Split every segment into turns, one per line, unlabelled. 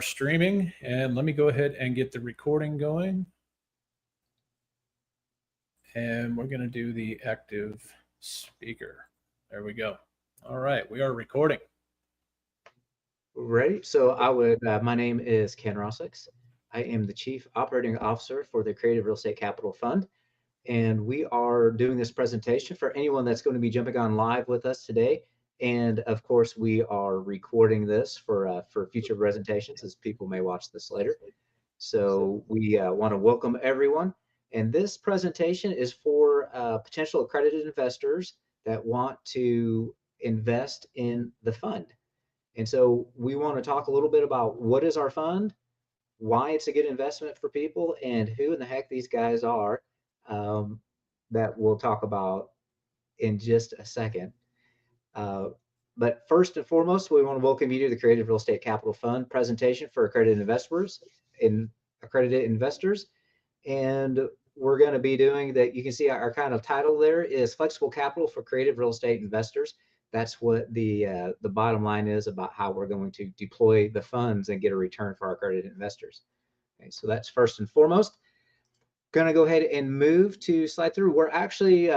Streaming, and let me go ahead and get the recording going. And we're going to do the active speaker. There we go. All right, we are recording.
Ready? My name is Ken Rossix. I am the Chief Operating Officer for the Creative Real Estate Capital Fund. And we are doing this presentation for anyone that's going to be jumping on live with us today. And of course, we are recording this for future presentations as people may watch this later. So we want to welcome everyone. And this presentation is for potential accredited investors that want to invest in the fund. And so we want to talk a little bit about what is our fund, why it's a good investment for people, and who in the heck these guys are that we'll talk about in just a second. But first and foremost, we want to welcome you to the Creative Real Estate Capital Fund presentation for accredited investors. And we're going to be doing that. You can see our kind of title there is Flexible Capital for Creative Real Estate Investors. That's what the bottom line is about how we're going to deploy the funds and get a return for our accredited investors. Okay, so that's first and foremost. Going to go ahead and move to slide through. We're actually,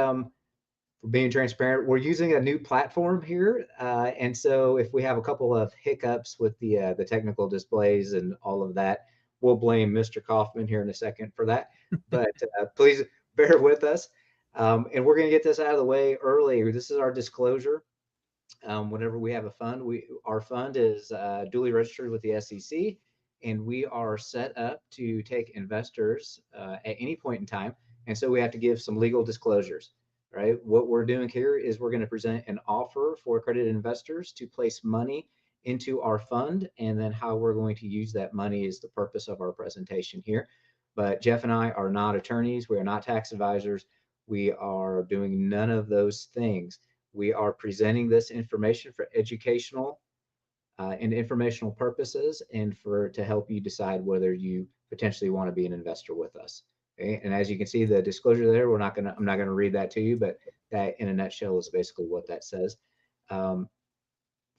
being transparent, we're using a new platform here. And so if we have a couple of hiccups with the technical displays and all of that, we'll blame Mr. Kaufman here in a second for that. But please bear with us. And we're going to get this out of the way early. This is our disclosure. Whenever we have a fund, our fund is duly registered with the SEC, and we are set up to take investors at any point in time. And so we have to give some legal disclosures, right? What we're doing here is we're going to present an offer for accredited investors to place money into our fund, and then how we're going to use that money is the purpose of our presentation here. But Jeff and I are not attorneys. We are not tax advisors. We are doing none of those things. We are presenting this information for educational and informational purposes, and to help you decide whether you potentially want to be an investor with us. Okay? And as you can see, the disclosure there, I'm not gonna read that to you, but that in a nutshell is basically what that says. From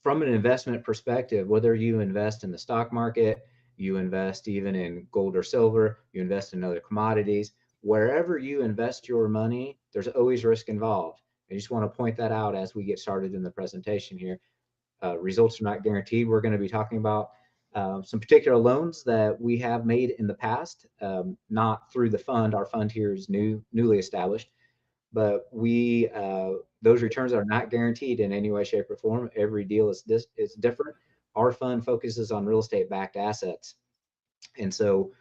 an investment perspective, whether you invest in the stock market, you invest even in gold or silver, you invest in other commodities, wherever you invest your money, there's always risk involved. I just want to point that out as we get started in the presentation here. Results are not guaranteed. We're going to be talking about some particular loans that we have made in the past, not through the fund. Our fund here is newly established, but those returns are not guaranteed in any way, shape, or form. Every deal is different. Our fund focuses on real estate-backed assets, and so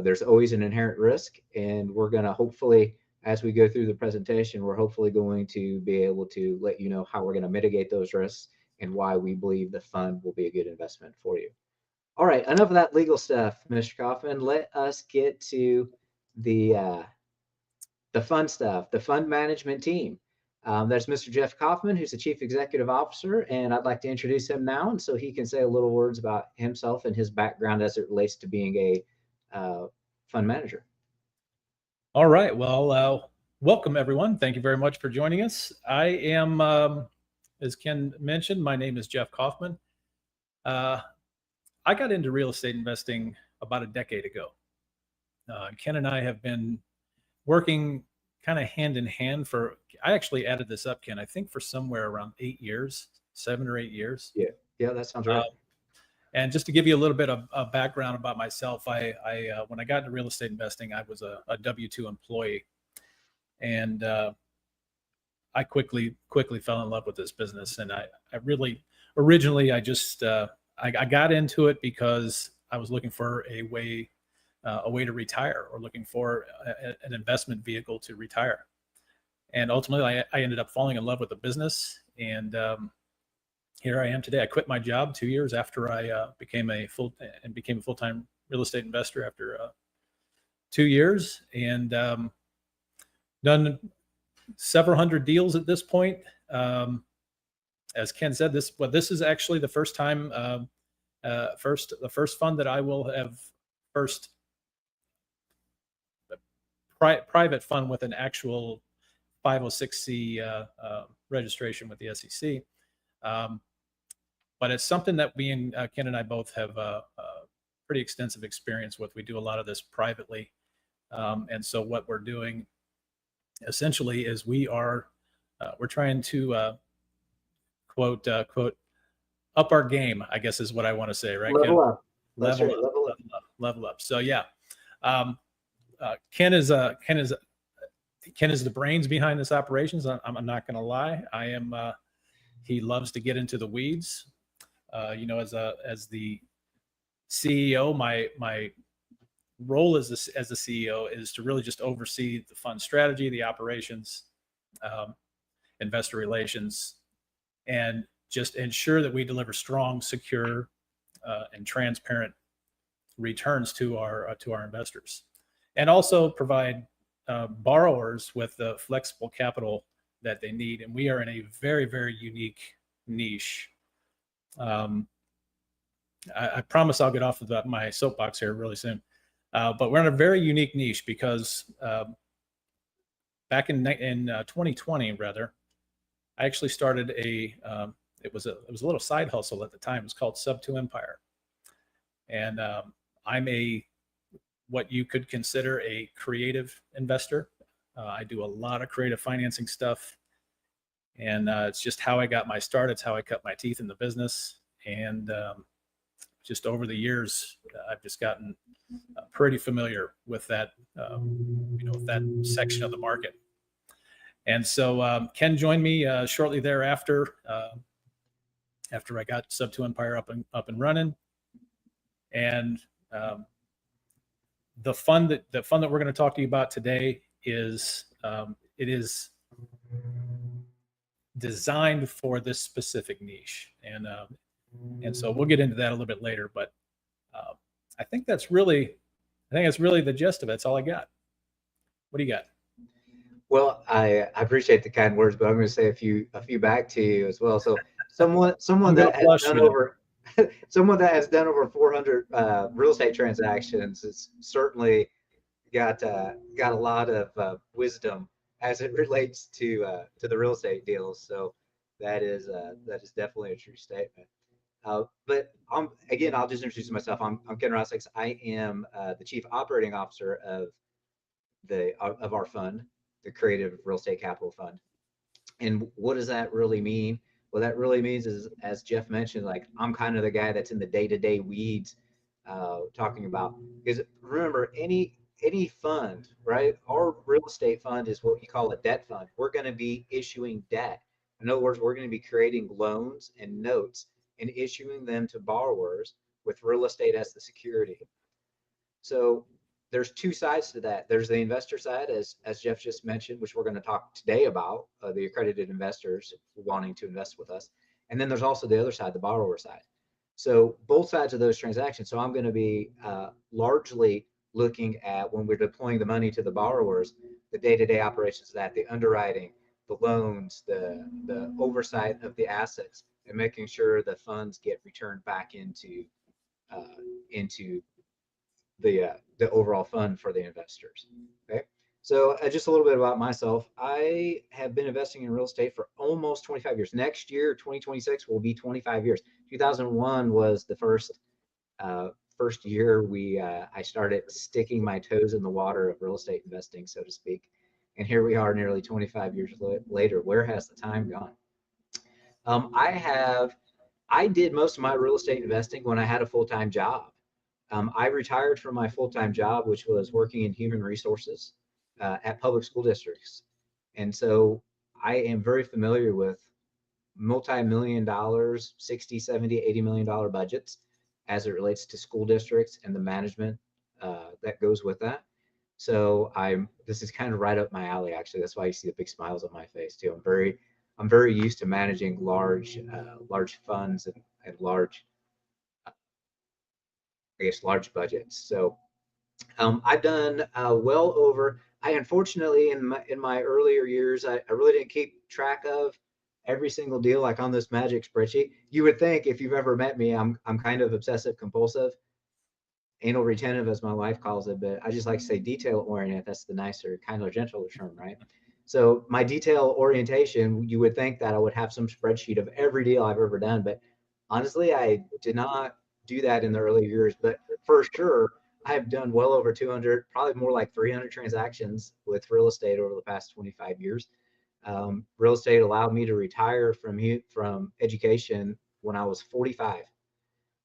there's always an inherent risk. And we're going to hopefully, as we go through the presentation, we're hopefully going to be able to let you know how we're going to mitigate those risks and why we believe the fund will be a good investment for you. All right, enough of that legal stuff, Mr. Kaufman. Let us get to the fun stuff, the fund management team. That's Mr. Jeff Kaufman, who's the Chief Executive Officer, and I'd like to introduce him now, and so he can say a little words about himself and his background as it relates to being a fund manager.
All right. Well, welcome, everyone. Thank you very much for joining us. I am, as Ken mentioned, my name is Jeff Kaufman. I got into real estate investing about a decade ago. Ken and I have been working kind of hand in hand I actually added this up, Ken, I think for somewhere around 8 years, 7 or 8 years.
Yeah, that sounds right.
And just to give you a little bit of background about myself, I when I got into real estate investing, I was a W-2 employee, and I quickly fell in love with this business. And I really originally I got into it because I was looking for a way to retire, or looking for an investment vehicle to retire. And ultimately, I ended up falling in love with the business, and here I am today. I quit my job 2 years after I became a full-time real estate investor after 2 years, and done several hundred deals at this point. As Ken said, this is actually the first time, the first fund that I will have private fund with an actual 506c registration with the SEC. But it's something that we and Ken and I both have pretty extensive experience with. We do a lot of this privately. And so what we're doing essentially is we're trying to quote up our game, I guess is what I want to say, right?
Level
Ken?
up. That's right. Level up.
Level up. So yeah, um, Ken is the brains behind this operations. I'm not going to lie. He loves to get into the weeds. As the CEO, my role as the CEO is to really just oversee the fund strategy, the operations, investor relations, and just ensure that we deliver strong, secure, and transparent returns to our investors, and also provide borrowers with the flexible capital that they need. And we are in a very, very unique niche. I promise I'll get off of my soapbox here really soon. But we're in a very unique niche because back in 2020, rather, I actually started it was a little side hustle at the time. It was called Sub 2 Empire, and I'm what you could consider a creative investor. I do a lot of creative financing stuff, and it's just how I got my start. It's how I cut my teeth in the business, and just over the years, I've just gotten pretty familiar with that, with that section of the market. And so Ken joined me shortly thereafter, after I got Sub 2 Empire up and running. And the fund that we're going to talk to you about today is it is designed for this specific niche, and so we'll get into that a little bit later. But I think that's really the gist of it. That's all I got. What do you got?
Well, I appreciate the kind words, but I'm going to say a few back to you as well. So someone that has done over someone that has done over 400 real estate transactions has certainly got a lot of wisdom as it relates to the real estate deals. So that is definitely a true statement. But again, I'll just introduce myself. I'm Ken Rossix. I am the Chief Operating Officer of our fund, the Creative Real Estate Capital Fund. And what does that really mean? What that really means is, as Jeff mentioned, like I'm kind of the guy that's in the day-to-day weeds, talking about, because remember, any fund, right? Our real estate fund is what you call a debt fund. We're going to be issuing debt. In other words, we're going to be creating loans and notes and issuing them to borrowers with real estate as the security. So there's two sides to that. There's the investor side, as Jeff just mentioned, which we're going to talk today about, the accredited investors wanting to invest with us. And then there's also the other side, the borrower side. So both sides of those transactions. So I'm going to be largely looking at, when we're deploying the money to the borrowers, the day-to-day operations of that, the underwriting, the loans, the oversight of the assets, and making sure the funds get returned back into the overall fund for the investors. Okay. So just a little bit about myself. I have been investing in real estate for almost 25 years. Next year, 2026, will be 25 years. 2001 was the first year I started sticking my toes in the water of real estate investing, so to speak. And here we are nearly 25 years later. Where has the time gone? I did most of my real estate investing when I had a full-time job. I retired from my full-time job, which was working in human resources at public school districts. And so I am very familiar with multi-million dollars, 60, 70, $80 million budgets as it relates to school districts and the management that goes with that. So this is kind of right up my alley, actually. That's why you see the big smiles on my face too. I'm very used to managing large funds and large budgets. So I've done well over. I unfortunately in my earlier years, I really didn't keep track of every single deal like on this magic spreadsheet. You would think, if you've ever met me, I'm kind of obsessive compulsive, anal retentive, as my wife calls it, but I just like to say detail oriented. That's the nicer, kinder, gentler term, right? So my detail orientation, you would think that I would have some spreadsheet of every deal I've ever done, but honestly, I did not do that in the early years, but for sure, I have done well over 200, probably more like 300 transactions with real estate over the past 25 years. Real estate allowed me to retire from education when I was 45.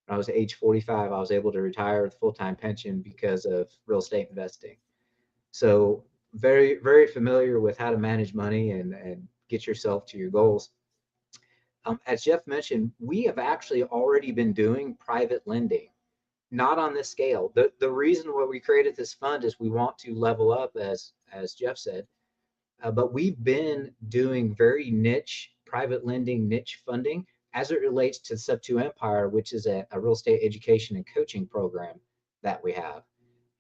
When I was age 45, I was able to retire with full-time pension because of real estate investing. So very, very familiar with how to manage money and get yourself to your goals. As Jeff mentioned, we have actually already been doing private lending, not on this scale. The reason why we created this fund is we want to level up, as Jeff said, but we've been doing very niche private lending, niche funding as it relates to Sub2 Empire, which is a real estate education and coaching program that we have.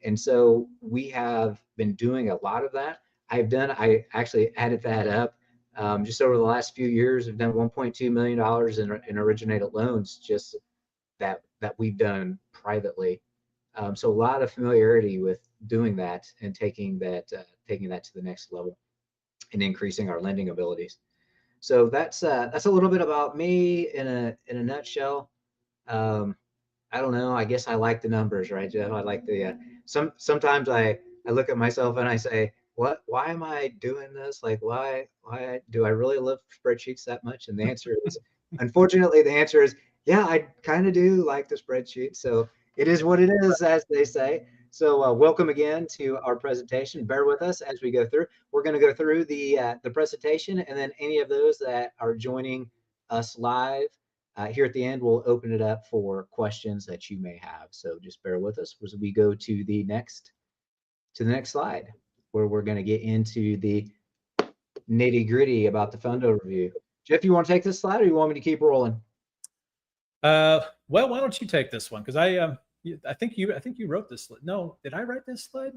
And so we have been doing a lot of that. I actually added that up. Just over the last few years, I've done $1.2 million in originated loans just that we've done privately. So a lot of familiarity with doing that and taking that to the next level and increasing our lending abilities. So that's a little bit about me in a nutshell. Um, I don't know. I guess I like the numbers, right, Jeff? I like the sometimes I look at myself and I say, what? Why am I doing this? Like, why do I really love spreadsheets that much? And the answer is, unfortunately, the answer is, yeah, I kind of do like the spreadsheet. So it is what it is, as they say. So welcome again to our presentation. Bear with us as we go through. We're going to go through the presentation, and then any of those that are joining us live here at the end, we'll open it up for questions that you may have. So just bear with us as we go to the next slide, where we're going to get into the nitty gritty about the fund overview. Jeff, you want to take this slide, or you want me to keep rolling?
Well, why don't you take this one? Because I think you wrote this. No, did I write this slide?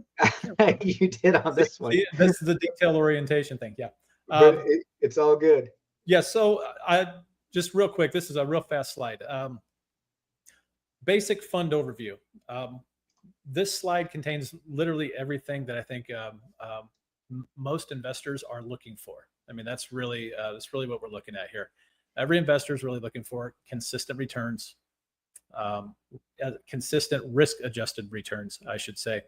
You did on this one.
This is the detail orientation thing. Yeah,
but it's all good.
Yeah. So I just real quick. This is a real fast slide. Basic fund overview. This slide contains literally everything that I think most investors are looking for. I mean, that's really what we're looking at here. Every investor is really looking for consistent returns, consistent risk-adjusted returns, I should say.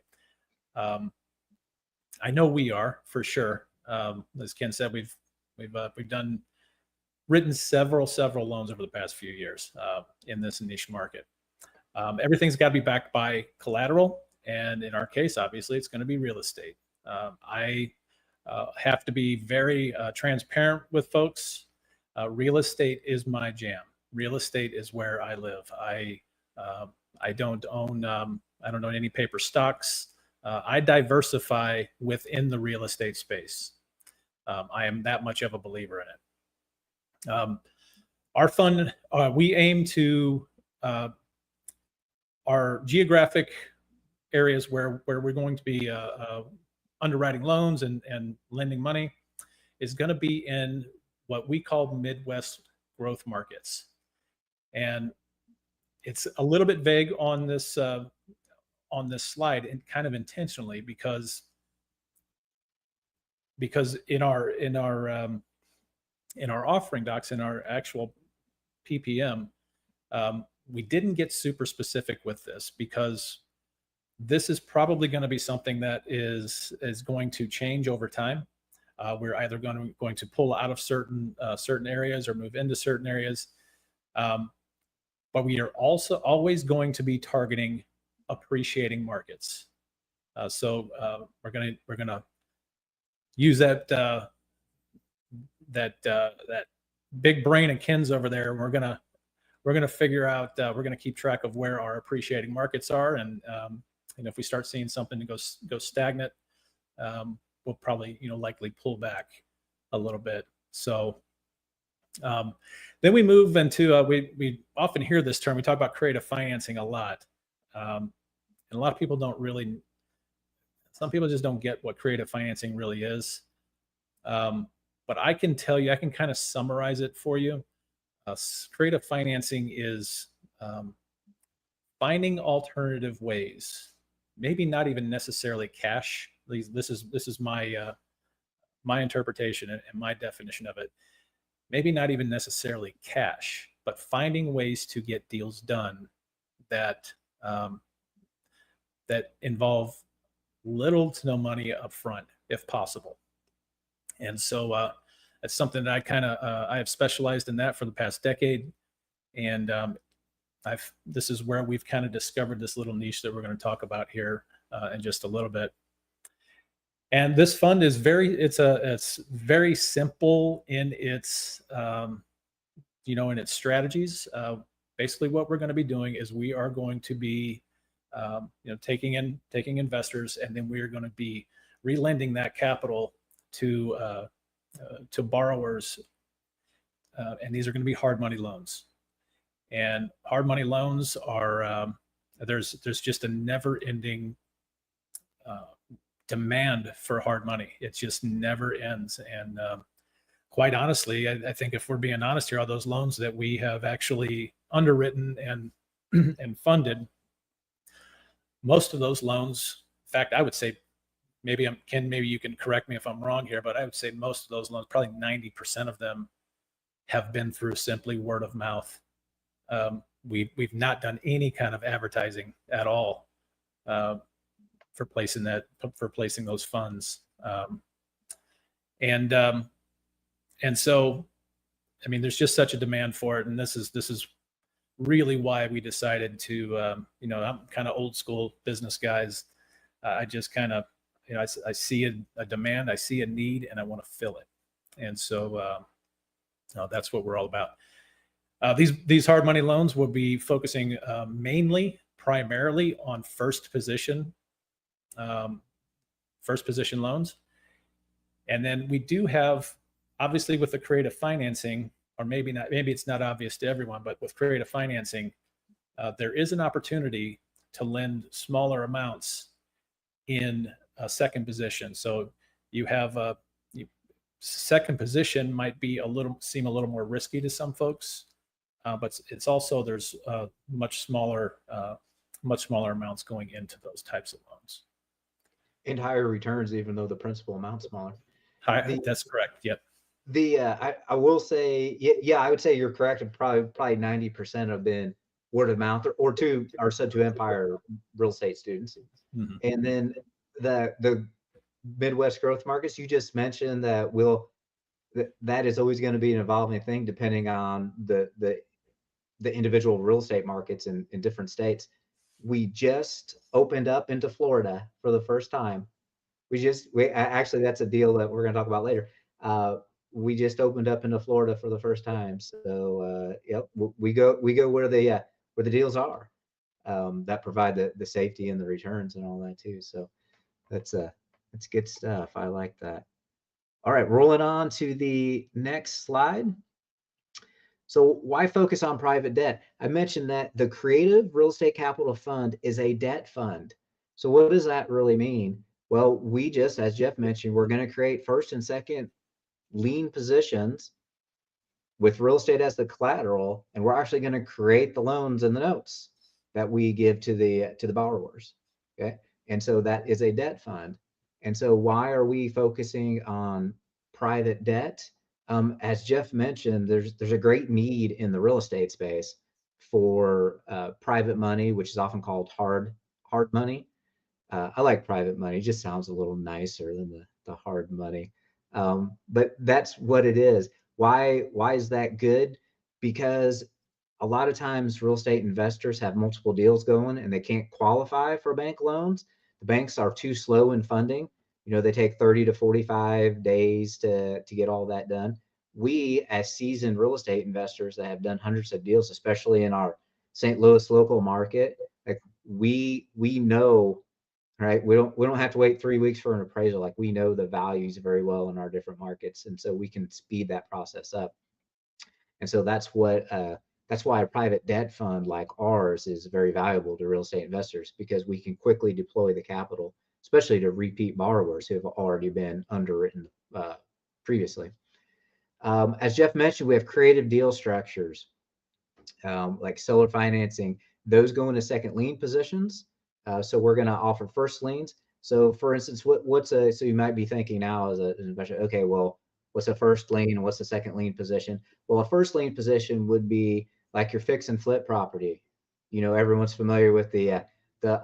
I know we are for sure. As Ken said, we've written several loans over the past few years in this niche market. Everything's got to be backed by collateral, and in our case, obviously, it's going to be real estate. I have to be very transparent with folks. Real estate is my jam. Real estate is where I live. I don't own any paper stocks. I diversify within the real estate space. I am that much of a believer in it. Our fund, we aim to our geographic areas where we're going to be underwriting loans and lending money is going to be in what we call Midwest growth markets. And it's a little bit vague on this slide, and kind of intentionally, because in our offering docs, in our actual PPM, we didn't get super specific with this, because this is probably going to be something that is going to change over time. We're either going to pull out of certain areas or move into certain areas, but we are also always going to be targeting appreciating markets. So we're gonna use that big brain of Ken's over there. We're gonna figure out. We're gonna keep track of where our appreciating markets are, and if we start seeing something to go stagnant, we'll probably likely pull back a little bit. So then we move into we often hear this term. We talk about creative financing a lot, and a lot of people don't really. Some people just don't get what creative financing really is. But I can tell you, I can kind of summarize it for you. Creative financing is finding alternative ways, maybe not even necessarily cash. This is my interpretation and my definition of it. Maybe not even necessarily cash, but finding ways to get deals done that that involve little to no money up front, if possible. And so it's something that I have specialized in that for the past decade, and this is where we've kind of discovered this little niche that we're going to talk about here in just a little bit. And this fund is it's very simple in its in its strategies. Basically, what we're going to be doing is we are going to be taking investors, and then we are going to be relending that capital to borrowers, and these are going to be hard money loans. And hard money loans are there's just a never-ending demand for hard money. It just never ends. And quite honestly, I think if we're being honest here, all those loans that we have actually underwritten and and funded, most of those loans, in fact, I would say maybe you can correct me if I'm wrong here, but I would say most of those loans, probably 90% of them, have been through simply word of mouth. We've not done any kind of advertising at all for placing those funds, and so, I mean, there's just such a demand for it, and this is really why we decided to, I'm kind of old school business guys. I just kind of, I see a demand, I see a need, and I want to fill it, and so that's what we're all about. These hard money loans will be focusing primarily on first position loans. And then we do have, obviously, with the creative financing, or maybe it's not obvious to everyone, but with creative financing, there is an opportunity to lend smaller amounts in a second position. So you have second position might be seem a little more risky to some folks, but it's also, there's much smaller amounts going into those types of loans.
And higher returns, even though the principal amount's smaller.
That's correct. Yep.
I will say, yeah, I would say you're correct. Probably 90% have been word of mouth, or to our Sub2 Empire real estate students.
Mm-hmm.
And then the Midwest growth markets, you just mentioned that is always going to be an evolving thing depending on the individual real estate markets in different states. We just opened up into Florida for the first time. Actually, that's a deal that we're going to talk about later. We just opened up into Florida for the first time. So, yep, we go where the deals are, that provide the safety and the returns and all that too. So that's good stuff. I like that. All right, rolling on to the next slide. So why focus on private debt? I mentioned that the Creative Real Estate Capital Fund is a debt fund. So what does that really mean? Well, we just, as Jeff mentioned, we're going to create first and second lien positions with real estate as the collateral, and we're actually going to create the loans and the notes that we give to the borrowers. Okay, and so that is a debt fund. And so why are we focusing on private debt? As Jeff mentioned, there's a great need in the real estate space for private money, which is often called hard money. I like private money; it just sounds a little nicer than the hard money. But that's what it is. Why is that good? Because a lot of times real estate investors have multiple deals going and they can't qualify for bank loans. The banks are too slow in funding. They take 30 to 45 days to get all that done. We, as seasoned real estate investors that have done hundreds of deals, especially in our St. Louis local market, like we know, right? We don't have to wait 3 weeks for an appraisal. Like, we know the values very well in our different markets, and so we can speed that process up. And so that's why a private debt fund like ours is very valuable to real estate investors, because we can quickly deploy the capital, especially to repeat borrowers who have already been underwritten previously. As Jeff mentioned, we have creative deal structures, like seller financing. Those go into second lien positions. So we're going to offer first liens. So for instance, so you might be thinking now as an investor, okay, well, what's a first lien and what's a second lien position? Well, a first lien position would be like your fix and flip property. everyone's familiar with the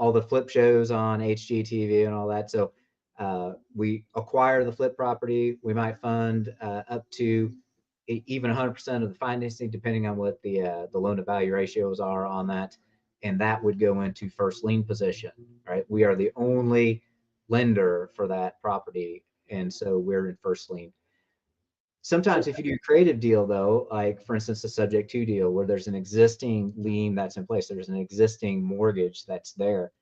all the flip shows on HGTV and all that. So we acquire the flip property. We might fund up to even 100% of the financing, depending on what the loan to value ratios are on that, and that would go into first lien position. Right, we are the only lender for that property, and so we're in first lien. Sometimes if you do a creative deal though, like for instance, a subject to deal where there's an existing lien that's in place, there's an existing mortgage that's there,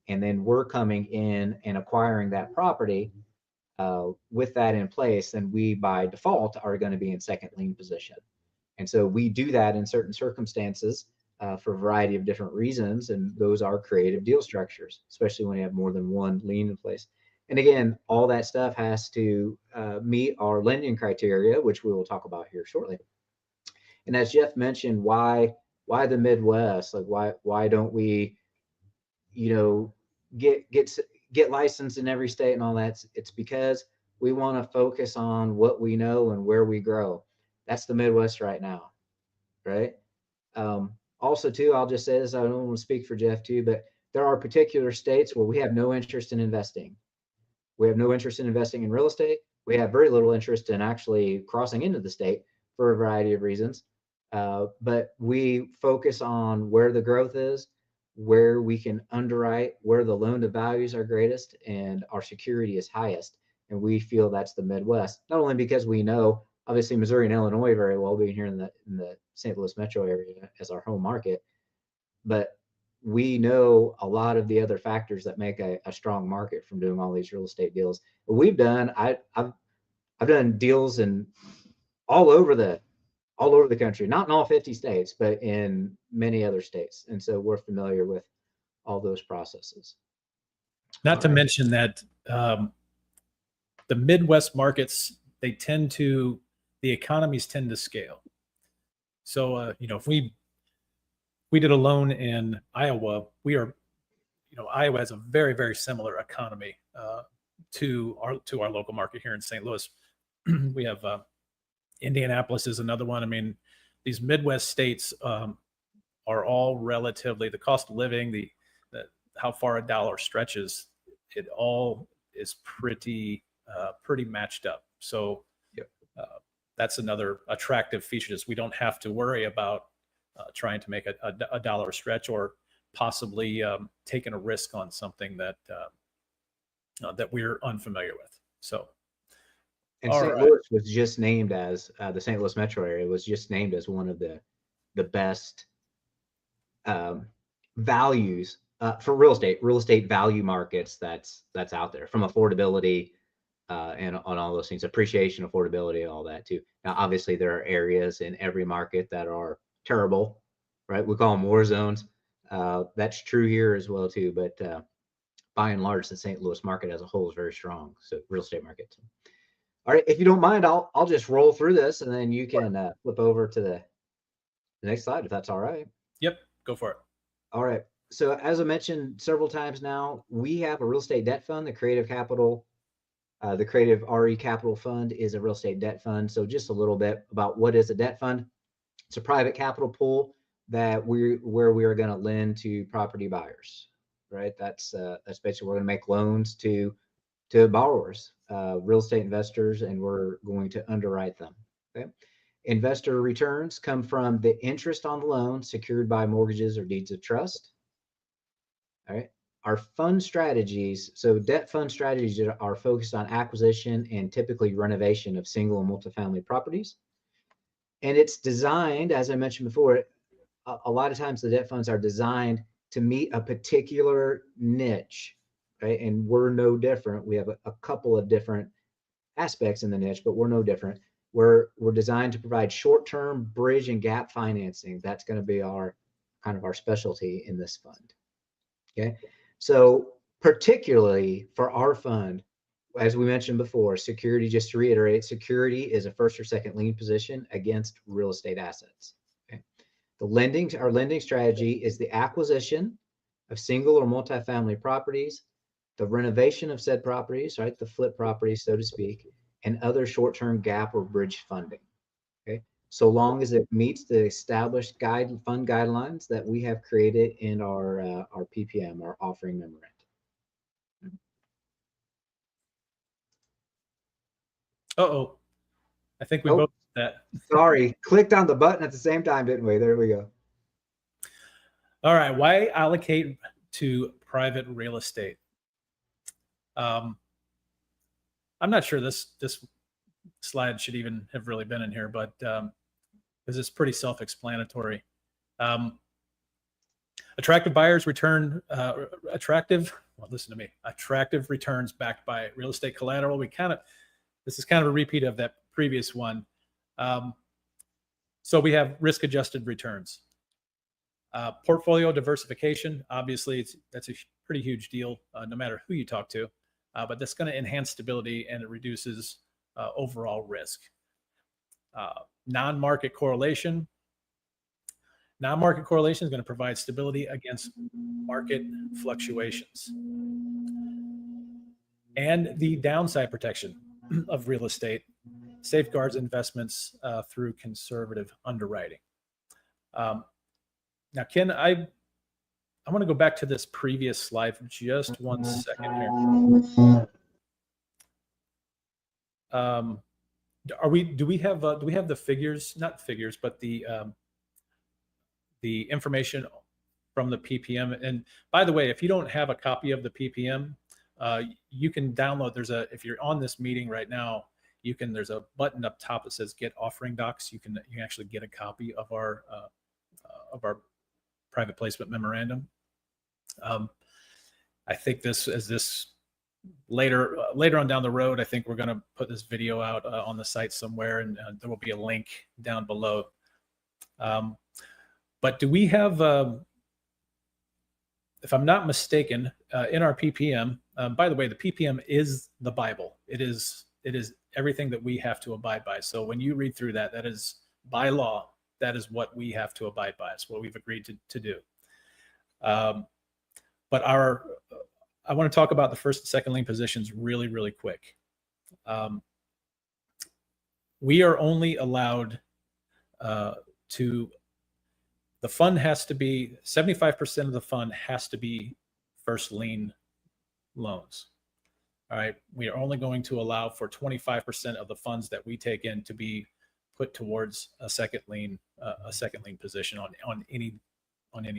and then we're coming in and acquiring that property with that in place, then we by default are going to be in second lien position. And so we do that in certain circumstances for a variety of different reasons. And those are creative deal structures, especially when you have more than one lien in place. And again, all that stuff has to meet our lending criteria, which we will talk about here shortly. And as Jeff mentioned, why the Midwest? Like why don't we, get licensed in every state and all that? It's because we want to focus on what we know and where we grow. That's the Midwest right now, right? Also, too, I'll just say this, I don't want to speak for Jeff too, but there are particular states where we have no interest in investing. We have no interest in investing in real estate. We have very little interest in actually crossing into the state for a variety of reasons. But we focus on where the growth is, where we can underwrite, where the loan to values are greatest, and our security is highest. And we feel that's the Midwest, not only because we know obviously Missouri and Illinois very well, being here in the St. Louis metro area as our home market, but we know a lot of the other factors that make a strong market from doing all these real estate deals. But we've done, I've done deals in all over the country, not in all 50 states, but in many other states. And so we're familiar with all those processes.
Not to mention that the Midwest markets, the economies tend to scale. So, if we did a loan in Iowa, Iowa has a very, very similar economy to our local market here in St. Louis. We have Indianapolis is another one. I mean, these Midwest states are all relatively, the cost of living, how far a dollar stretches, it all is pretty matched up. So
yep.
That's another attractive feature, is we don't have to worry about trying to make a dollar stretch, or possibly taking a risk on something that we're unfamiliar with. So,
and St. Louis was just named as the St. Louis metro area was just named as one of the best values for real estate value markets that's out there, from affordability and on all those things, appreciation, affordability, all that too. Now, obviously, there are areas in every market that are terrible, right? We call them war zones. That's true here as well too. But by and large, the St. Louis market as a whole is very strong. So real estate market. All right, if you don't mind, I'll just roll through this, and then you can flip over to the next slide if that's all right.
Yep, go for it.
All right. So as I mentioned several times now, we have a real estate debt fund, the Creative Capital. The Creative RE Capital Fund is a real estate debt fund. So just a little bit about what is a debt fund. It's a private capital pool where we are going to lend to property buyers, right? That's basically, we're going to make loans to borrowers, real estate investors, and we're going to underwrite them. Okay. Investor returns come from the interest on the loan secured by mortgages or deeds of trust. All right. Our fund strategies, so debt fund strategies are focused on acquisition and typically renovation of single and multifamily properties. And it's designed, as I mentioned before, a lot of times the debt funds are designed to meet a particular niche, right? And we're no different. We have a couple of different aspects in the niche, but we're no different. We're designed to provide short-term bridge and gap financing. That's going to be our specialty in this fund. Okay. So particularly for our fund, as we mentioned before, security, just to reiterate, security is a first or second lien position against real estate assets. Okay. Our lending strategy is the acquisition of single or multifamily properties, the renovation of said properties, right, the flip properties, so to speak, and other short-term gap or bridge funding. Okay. so long as it meets the established fund guidelines that we have created in our PPM, our offering memorandum.
Uh-oh. I think we
Oh,
both did that.
sorry, clicked on the button at the same time, didn't we? There we go.
All right. Why allocate to private real estate? I'm not sure this slide should even have really been in here, but because it's pretty self-explanatory. Attractive buyers return attractive. Well, listen to me. Attractive returns backed by real estate collateral. This is kind of a repeat of that previous one. So we have risk-adjusted returns. Portfolio diversification. Obviously, that's a pretty huge deal, no matter who you talk to. But that's going to enhance stability and it reduces overall risk. Non-market correlation. Non-market correlation is going to provide stability against market fluctuations. And the downside protection of real estate safeguards investments through conservative underwriting. Now, Ken, I want to go back to this previous slide for just 1 second here. Do we have the figures, not figures, but the information from the PPM? And by the way, if you don't have a copy of the PPM, you can download. If you're on this meeting right now, there's a button up top that says Get Offering Docs. You can actually get a copy of our private placement memorandum. I think later on down the road, I think we're going to put this video out on the site somewhere, and there will be a link down below. But do we have, if I'm not mistaken, in our PPM, by the way, the PPM is the Bible. It is everything that we have to abide by. So when you read through that is by law. That is what we have to abide by. It's what we've agreed to do. But I want to talk about the first and second lien positions really, really quick. We are only allowed the fund has to be, 75% of the fund has to be first lien loans. All right. We are only going to allow for 25% of the funds that we take in to be put towards a second lien position on any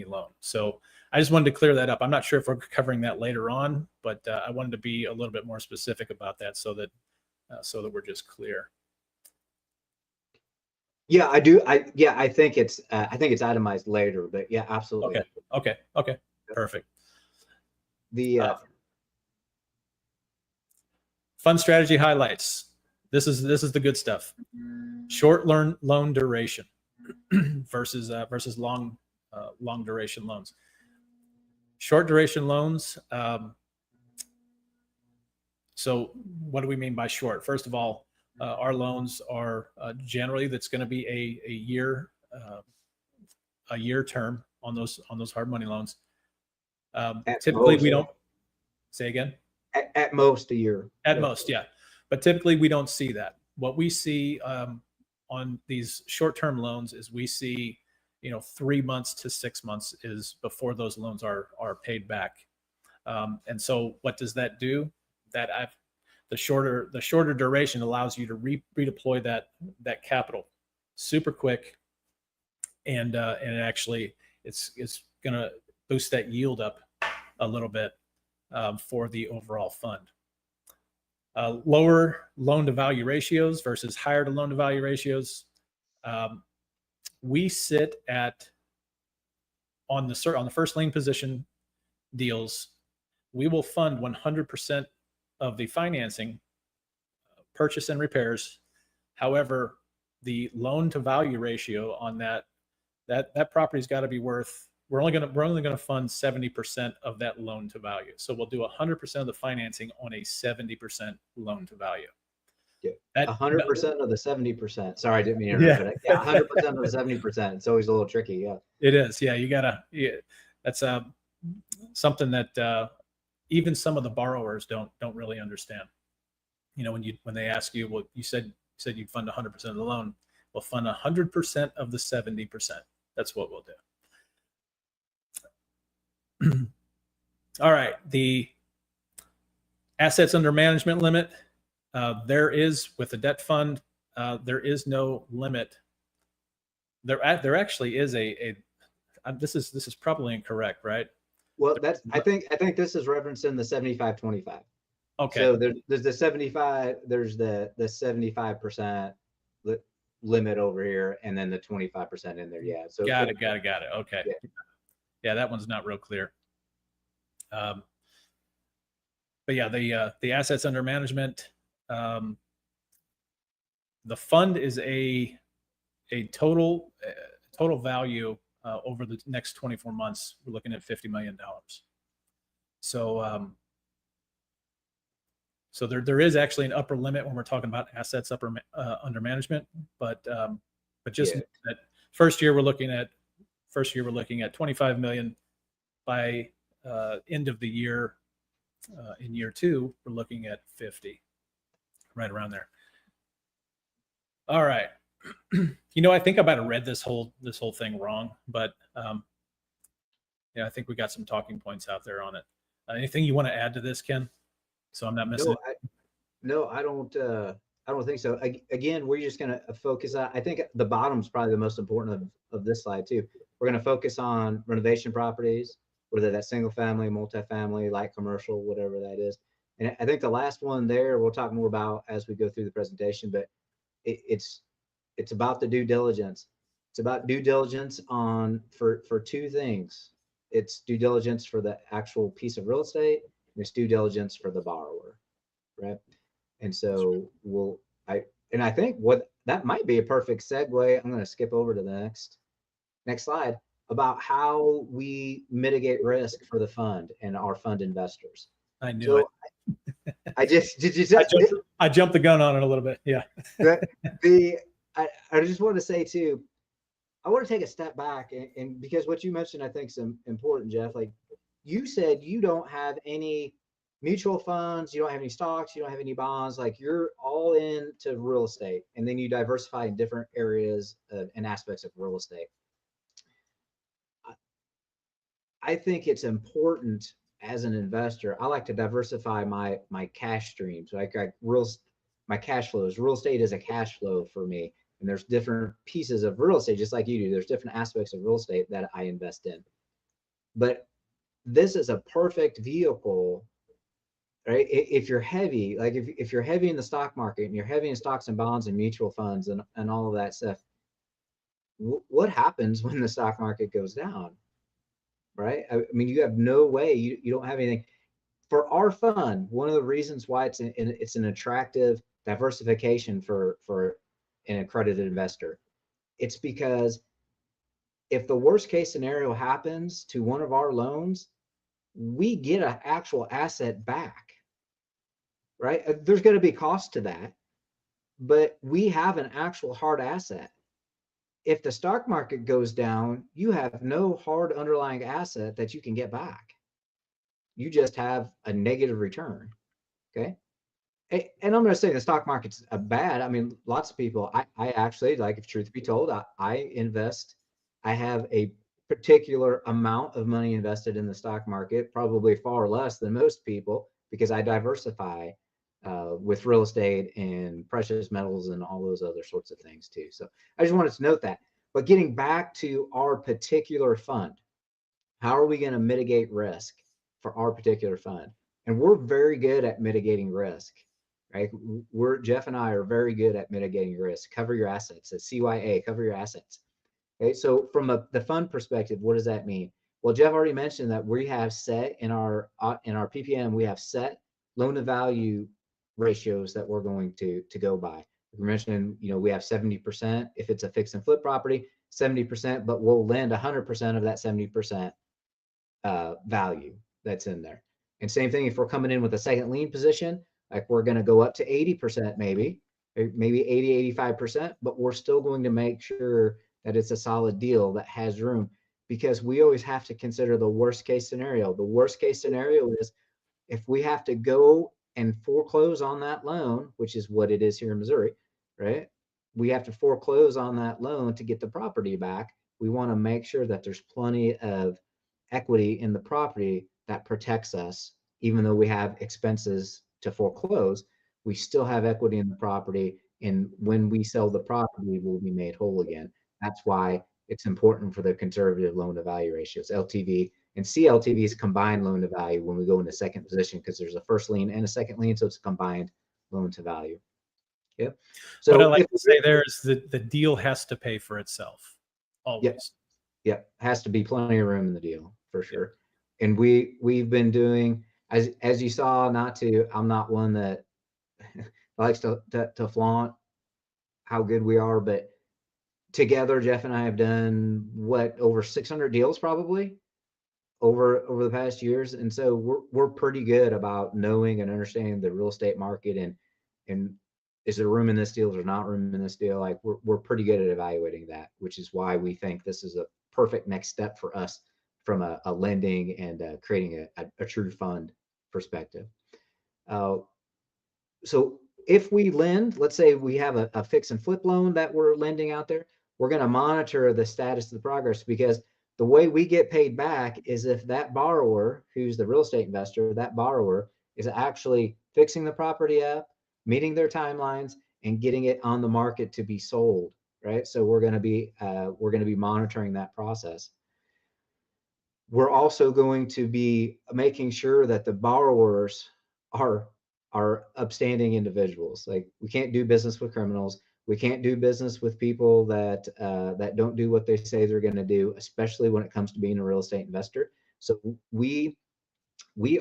loan. So I just wanted to clear that up. I'm not sure if we're covering that later on, but I wanted to be a little bit more specific about that so that we're just clear.
Yeah, I do. I think it's itemized later, but yeah, absolutely.
Okay. Perfect.
The
fund strategy highlights. This is the good stuff. Short loan duration versus long duration loans. Short duration loans. So what do we mean by short? First of all, our loans are generally that's going to be a year term on those hard money loans. Typically, we don't say again.
At most a year.
At most, yeah. But typically, we don't see that. What we see on these short-term loans is we see, 3 months to 6 months is before those loans are paid back. And so, what does that do? The shorter duration allows you to redeploy that capital super quick, and actually it's going to boost that yield up a little bit for the overall fund. Lower loan to value ratios versus higher to loan to value ratios. We sit on the first lien position deals. We will fund 100% of the financing, purchase and repairs. However, the loan to value ratio on that property's got to be worth. We're only going to fund 70% of that loan to value. So we'll do 100% of the financing on a 70% loan to value.
Yeah, 100% of the 70%. Sorry, I didn't mean to interrupt. Yeah, 100% of the 70%. It's always a little tricky. Yeah, it
is. Yeah, you gotta. Yeah, that's something that even some of the borrowers don't really understand. When they ask you, well, you said you'd fund 100% of the loan. We'll fund 100% of the 70%. That's what we'll do. All right. The assets under management limit, there is, with the debt fund, there is no limit. There actually is this is probably incorrect, right?
Well, I think this is referenced in the 75-25.
Okay.
So there's the 75, there's the 75% limit over here, and then the 25% in there. Yeah. So
got it. Okay.
Yeah.
Yeah, that one's not real clear. But yeah, the assets under management, the fund is a total value over the next 24 months. We're looking at $50 million. So so there is actually an upper limit when we're talking about assets under management, but just that first year we're looking at 25 million. By end of the year, in year 2, we're looking at 50, right around there. All right. I think I might have read this whole thing wrong, but yeah, I think we got some talking points out there on it. Anything you want to add to this, Ken? So I'm not missing it.
No, I don't think so. Again, we're just going to focus on, I think the bottom's probably the most important of this slide too. We're going to focus on renovation properties, whether that's single family, multifamily, light commercial, whatever that is. And I think the last one there, we'll talk more about as we go through the presentation, but it's about the due diligence. It's about due diligence for two things. It's due diligence for the actual piece of real estate, and it's due diligence for the borrower, right? And so I think that might be a perfect segue. I'm going to skip over to the next slide about how we mitigate risk for the fund and our fund investors.
I knew it. I jumped the gun on it a little bit. Yeah.
I just want to say too, I want to take a step back and because what you mentioned, I think is important, Jeff. Like you said, you don't have any mutual funds, you don't have any stocks, you don't have any bonds, like you're all into real estate, and then you diversify in different areas and aspects of real estate. I think it's important as an investor. I like to diversify my cash streams, like my cash flows. Real estate is a cash flow for me, and there's different pieces of real estate, just like you do. There's different aspects of real estate that I invest in, but this is a perfect vehicle, right? If you're heavy, like if you're heavy in the stock market and you're heavy in stocks and bonds and mutual funds and all of that stuff, what happens when the stock market goes down? Right? I mean, you have no way, you don't have anything. For our fund, one of the reasons why it's an attractive diversification for an accredited investor, it's because if the worst case scenario happens to one of our loans, we get an actual asset back, right? There's going to be cost to that, but we have an actual hard asset. If the stock market goes down, you have no hard underlying asset that you can get back. You just have a negative return. Okay. And I'm going to say the stock market's bad. I mean, lots of people, I actually, like, if truth be told, I invest, I have a particular amount of money invested in the stock market, probably far less than most people, because I diversify with real estate and precious metals and all those other sorts of things too. So I just wanted to note that. But getting back to our particular fund, how are we going to mitigate risk for our particular fund? And we're very good at mitigating risk, right? Jeff and I are very good at mitigating risk. Cover your assets. At CYA, cover your assets. Okay, so from the fund perspective, what does that mean? Well, Jeff already mentioned that we have set in our PPM, we have set loan to value ratios that we're going to go by. We mentioned, we have 70% if it's a fix and flip property, 70%, but we'll lend 100% of that 70% value that's in there. And same thing if we're coming in with a second lien position, like we're going to go up to 80% maybe 80, 85%, but we're still going to make sure that it's a solid deal that has room, because we always have to consider the worst case scenario. The worst case scenario is if we have to go and foreclose on that loan, which is what it is here in Missouri, right? we have to foreclose on that loan to get the property back, we want to make sure that there's plenty of equity in the property that protects us, even though we have expenses to foreclose, we still have equity in the property. And when we sell the property, we'll be made whole again. That's why it's important for the conservative loan to value ratios, LTV and CLTV's combined loan to value when we go into second position, because there's a first lien and a second lien. So it's a combined loan to value. Yep.
What I
So
like to say there is that the deal has to pay for itself always.
yeah, has to be plenty of room in the deal for sure. And we've been doing, as you saw, I'm not one that likes to flaunt how good we are, but together Jeff and I have done what, over 600 deals probably over the past years. And so we're pretty good about knowing and understanding the real estate market, and is there room in this deal, is there not room in this deal? Like we're pretty good at evaluating that, which is why we think this is a perfect next step for us from a lending and creating a true fund perspective. So if we lend, let's say we have a fix and flip loan that we're lending out there, we're going to monitor the status of the progress, because the way we get paid back is if that borrower, who's the real estate investor, that borrower is actually fixing the property up, meeting their timelines, and getting it on the market to be sold, right? So we're going to be monitoring that process. We're also going to be making sure that the borrowers are upstanding individuals. Like, we can't do business with criminals. We can't do business with people that don't do what they say they're going to do, especially when it comes to being a real estate investor. So we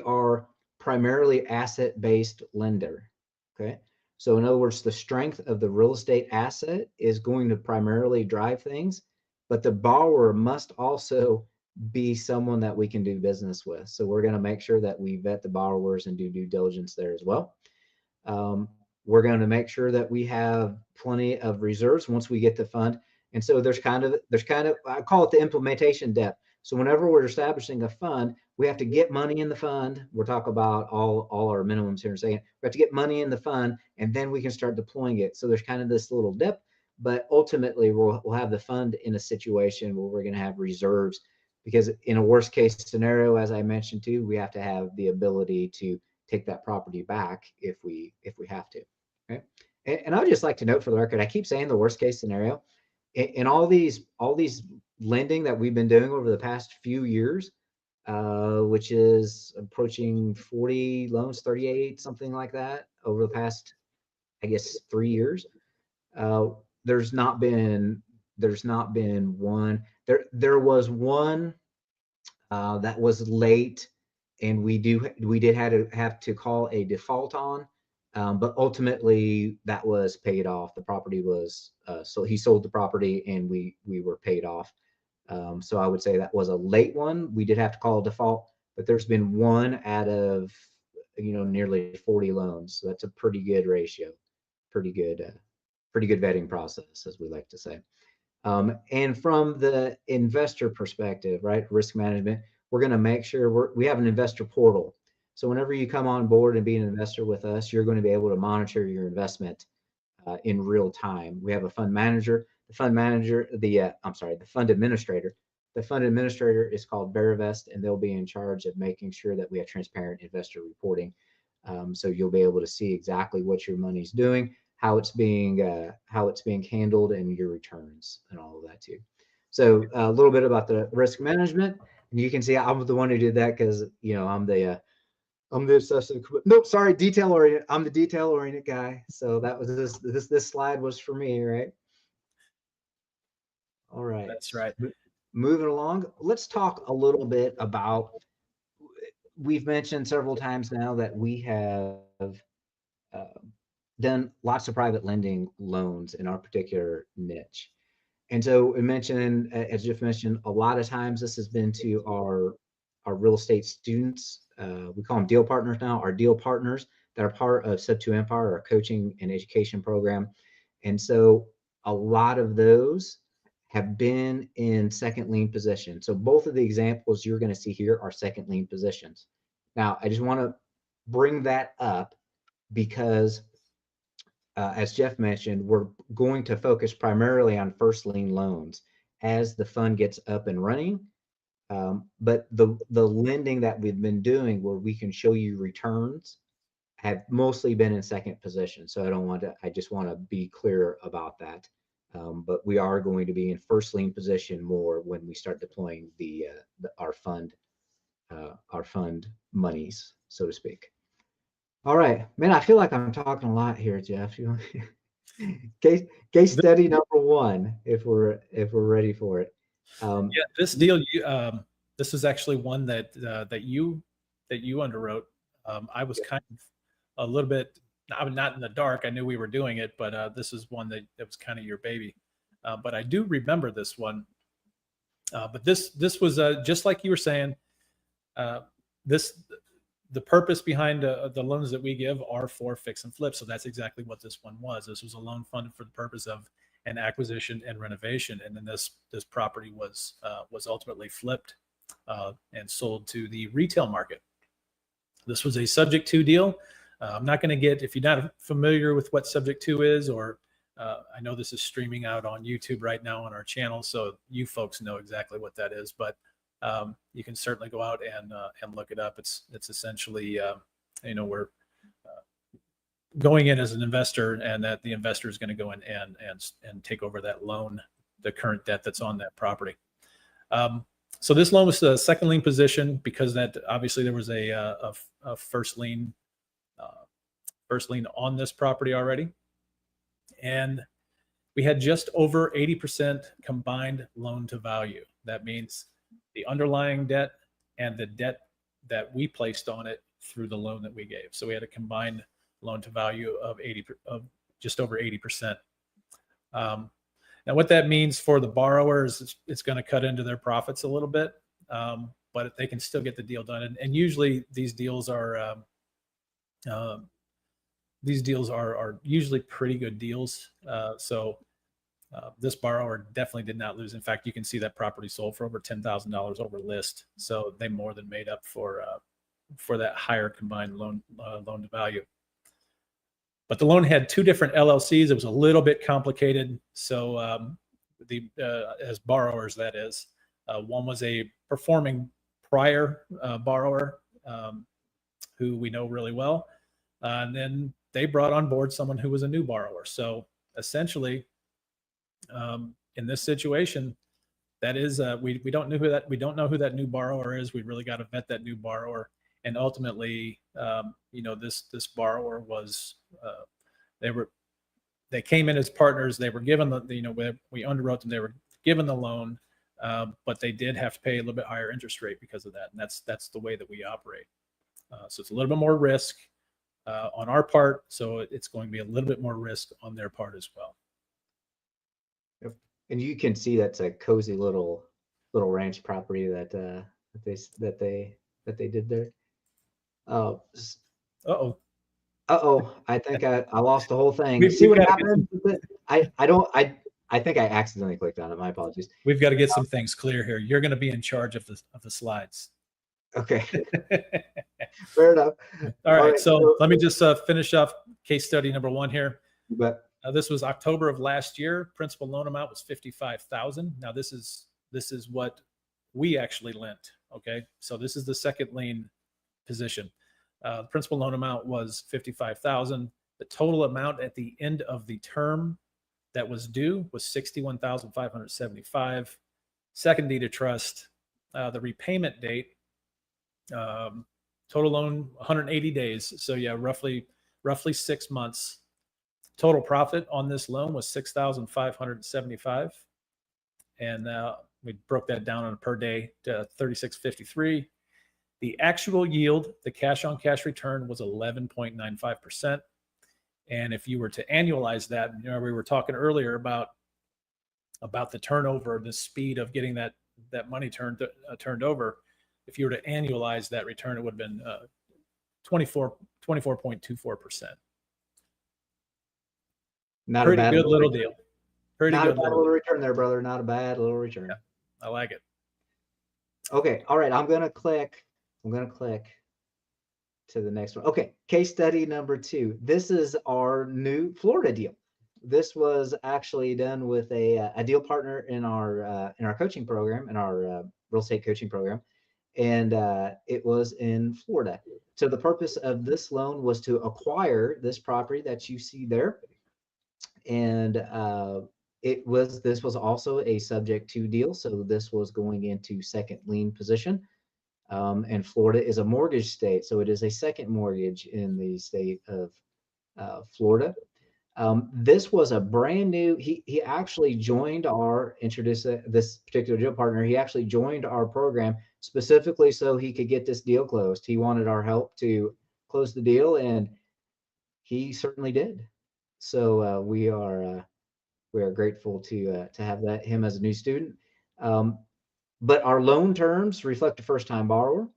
are primarily asset-based lender. Okay. So in other words, the strength of the real estate asset is going to primarily drive things, but the borrower must also be someone that we can do business with. So we're going to make sure that we vet the borrowers and do due diligence there as well. We're going to make sure that we have plenty of reserves once we get the fund. And so there's kind of, I call it the implementation depth. So whenever we're establishing a fund, we have to get money in the fund. We'll talk about all our minimums here in a second. We have to get money in the fund, and then we can start deploying it. So there's kind of this little dip, but ultimately we'll have the fund in a situation where we're going to have reserves, because in a worst case scenario, as I mentioned too, we have to have the ability to take that property back if we have to. Okay. And I would just like to note for the record, I keep saying the worst case scenario. In all these lending that we've been doing over the past few years, which is approaching 40 loans, 38, something like that, over the past, I guess, 3 years. There's not been one. There was one that was late, and we did have to call a default on, but ultimately that was paid off. The property was so he sold the property, and we were paid off. So I would say that was a late one. We did have to call a default, but there's been one out of nearly 40 loans. So that's a pretty good ratio, pretty good vetting process, as we like to say. And from the investor perspective, right, risk management, we're going to make sure we have an investor portal. So whenever you come on board and be an investor with us, you're going to be able to monitor your investment in real time. We have a fund manager. The fund administrator. The fund administrator is called Verivest, and they'll be in charge of making sure that we have transparent investor reporting. So you'll be able to see exactly what your money's doing, how it's being handled, and your returns and all of that too. So a little bit about the risk management, and you can see I'm the one who did that, because I'm the obsessive. Nope, sorry, detail oriented. I'm the detail oriented guy. So that was this slide was for me, right? All right.
That's right.
Moving along, let's talk a little bit about. We've mentioned several times now that we have done lots of private lending loans in our particular niche. And so we mentioned, as Jeff mentioned, a lot of times this has been to our real estate students. We call them deal partners now, our deal partners that are part of Sub2 Empire, our coaching and education program. And so a lot of those have been in second lien position. So both of the examples you're going to see here are second lien positions. Now, I just want to bring that up because as Jeff mentioned, we're going to focus primarily on first lien loans as the fund gets up and running. But the lending that we've been doing where we can show you returns have mostly been in second position. So I just want to be clear about that. But we are going to be in first lien position more when we start deploying our fund monies, so to speak. All right, man, I feel like I'm talking a lot here, Jeff. Case study number one, if we're ready for it.
Yeah, this deal, this is actually one that you underwrote. I was kind of a little bit, I'm not in the dark. I knew we were doing it, but this is one that was kind of your baby. But I do remember this one. But this was just like you were saying. The purpose behind the loans that we give are for fix and flip. So that's exactly what this one was. This was a loan funded for the purpose of an acquisition and renovation, and then this property was ultimately flipped and sold to the retail market. This was a subject to deal. I'm not going to get, if you're not familiar with what subject to is, or I know this is streaming out on YouTube right now on our channel, so you folks know exactly what that is, but you can certainly go out and look it up. It's essentially, we're going in as an investor, and that the investor is going to go in and take over that loan, the current debt that's on that property. So this loan was a second lien position because that obviously there was a first lien on this property already, and we had just over 80% combined loan to value. That means the underlying debt and the debt that we placed on it through the loan that we gave. So we had a combined loan to value of just over 80%. Now, what that means for the borrowers, it's going to cut into their profits a little bit, but they can still get the deal done. And usually these deals are usually pretty good deals. So this borrower definitely did not lose. In fact, you can see that property sold for over $10,000 over list. So they more than made up for that higher combined loan to value. But the loan had two different LLCs. It was a little bit complicated. So as borrowers, that is, one was a performing prior borrower who we know really well. And then they brought on board someone who was a new borrower. So essentially, in this situation, that is we don't know who that new borrower is. We really got to vet that new borrower, and ultimately, this borrower was they came in as partners. They were given we underwrote them. They were given the loan, but they did have to pay a little bit higher interest rate because of that, and that's the way that we operate. So it's a little bit more risk on our part, so it's going to be a little bit more risk on their part as well.
And you can see that's a cozy little ranch property that they did there. Uh-oh. I think I lost the whole thing. See what happened? I think I accidentally clicked on it. My apologies.
We've got to get some things clear here. You're going to be in charge of the slides.
Okay. Fair enough.
All right. So let me just finish off case study number one here.
But
this was October of last year. Principal loan amount was $55,000. Now this is what we actually lent. Okay, so this is the second lien position. The principal loan amount was $55,000. The total amount at the end of the term that was due was $61,575. Second deed of trust. The repayment date. Total loan 180 days. So yeah, roughly 6 months. Total profit on this loan was $6,575, and we broke that down on a per day to $36.53. The actual yield, the cash on cash return, was 11.95%. And if you were to annualize that, we were talking earlier about the turnover, the speed of getting that money turned over. If you were to annualize that return, it would have been 24.24%.
Not
pretty
a bad
good little deal. Pretty
not
good
a bad little return there, brother. Not a bad little return.
Yeah, I like it.
Okay. All right. I'm gonna click. to the next one. Okay, case study number 2. This is our new Florida deal. This was actually done with a deal partner in our coaching program, in our real estate coaching program, and it was in Florida. So the purpose of this loan was to acquire this property that you see there, and this was also a subject to deal. So this was going into second lien position. And Florida is a mortgage state, so it is a second mortgage in the state of Florida. This was a brand new. He actually joined this particular deal partner. He actually joined our program specifically so he could get this deal closed. He wanted our help to close the deal, and he certainly did. So we are grateful to have him as a new student. But our loan terms reflect a first-time borrower,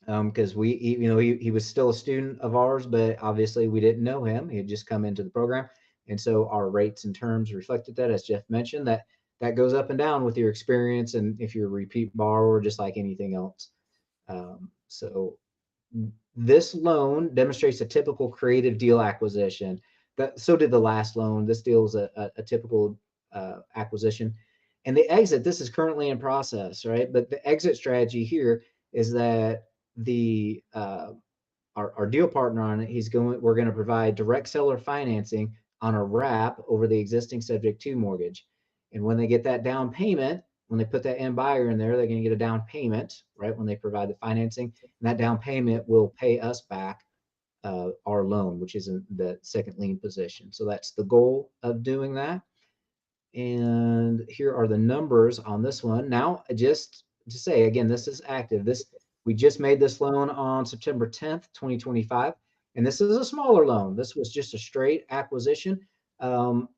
because he was still a student of ours, but obviously we didn't know him. He had just come into the program, and so our rates and terms reflected that. As Jeff mentioned, that goes up and down with your experience, and if you're a repeat borrower, just like anything else. So this loan demonstrates a typical creative deal acquisition. So did the last loan. This deal is a typical acquisition. And the exit, this is currently in process, right? But the exit strategy here is that our deal partner on it, we're going to provide direct seller financing on a wrap over the existing subject to mortgage. And when they get that down payment, when they put that end buyer in there, they're going to get a down payment, right? When they provide the financing, and that down payment will pay us back our loan, which is in the second lien position. So that's the goal of doing that. And here are the numbers on this one. Now, just to say again, this is active. We just made this loan on September 10th, 2025. And this is a smaller loan. This was just a straight acquisition. And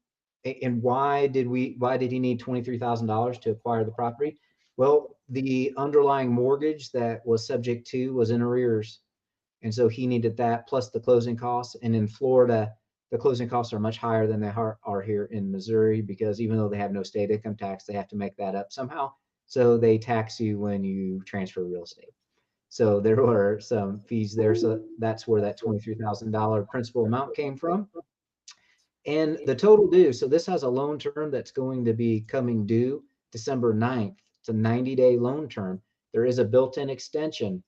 why did he need $23,000 to acquire the property? Well, the underlying mortgage that was subject to was in arrears. And so he needed that plus the closing costs. And in Florida, the closing costs are much higher than they are here in Missouri, because even though they have no state income tax, they have to make that up somehow. So they tax you when you transfer real estate. So there were some fees there. So that's where that $23,000 principal amount came from. And the total due, so this has a loan term that's going to be coming due December 9th. It's a 90-day loan term. There is a built-in extension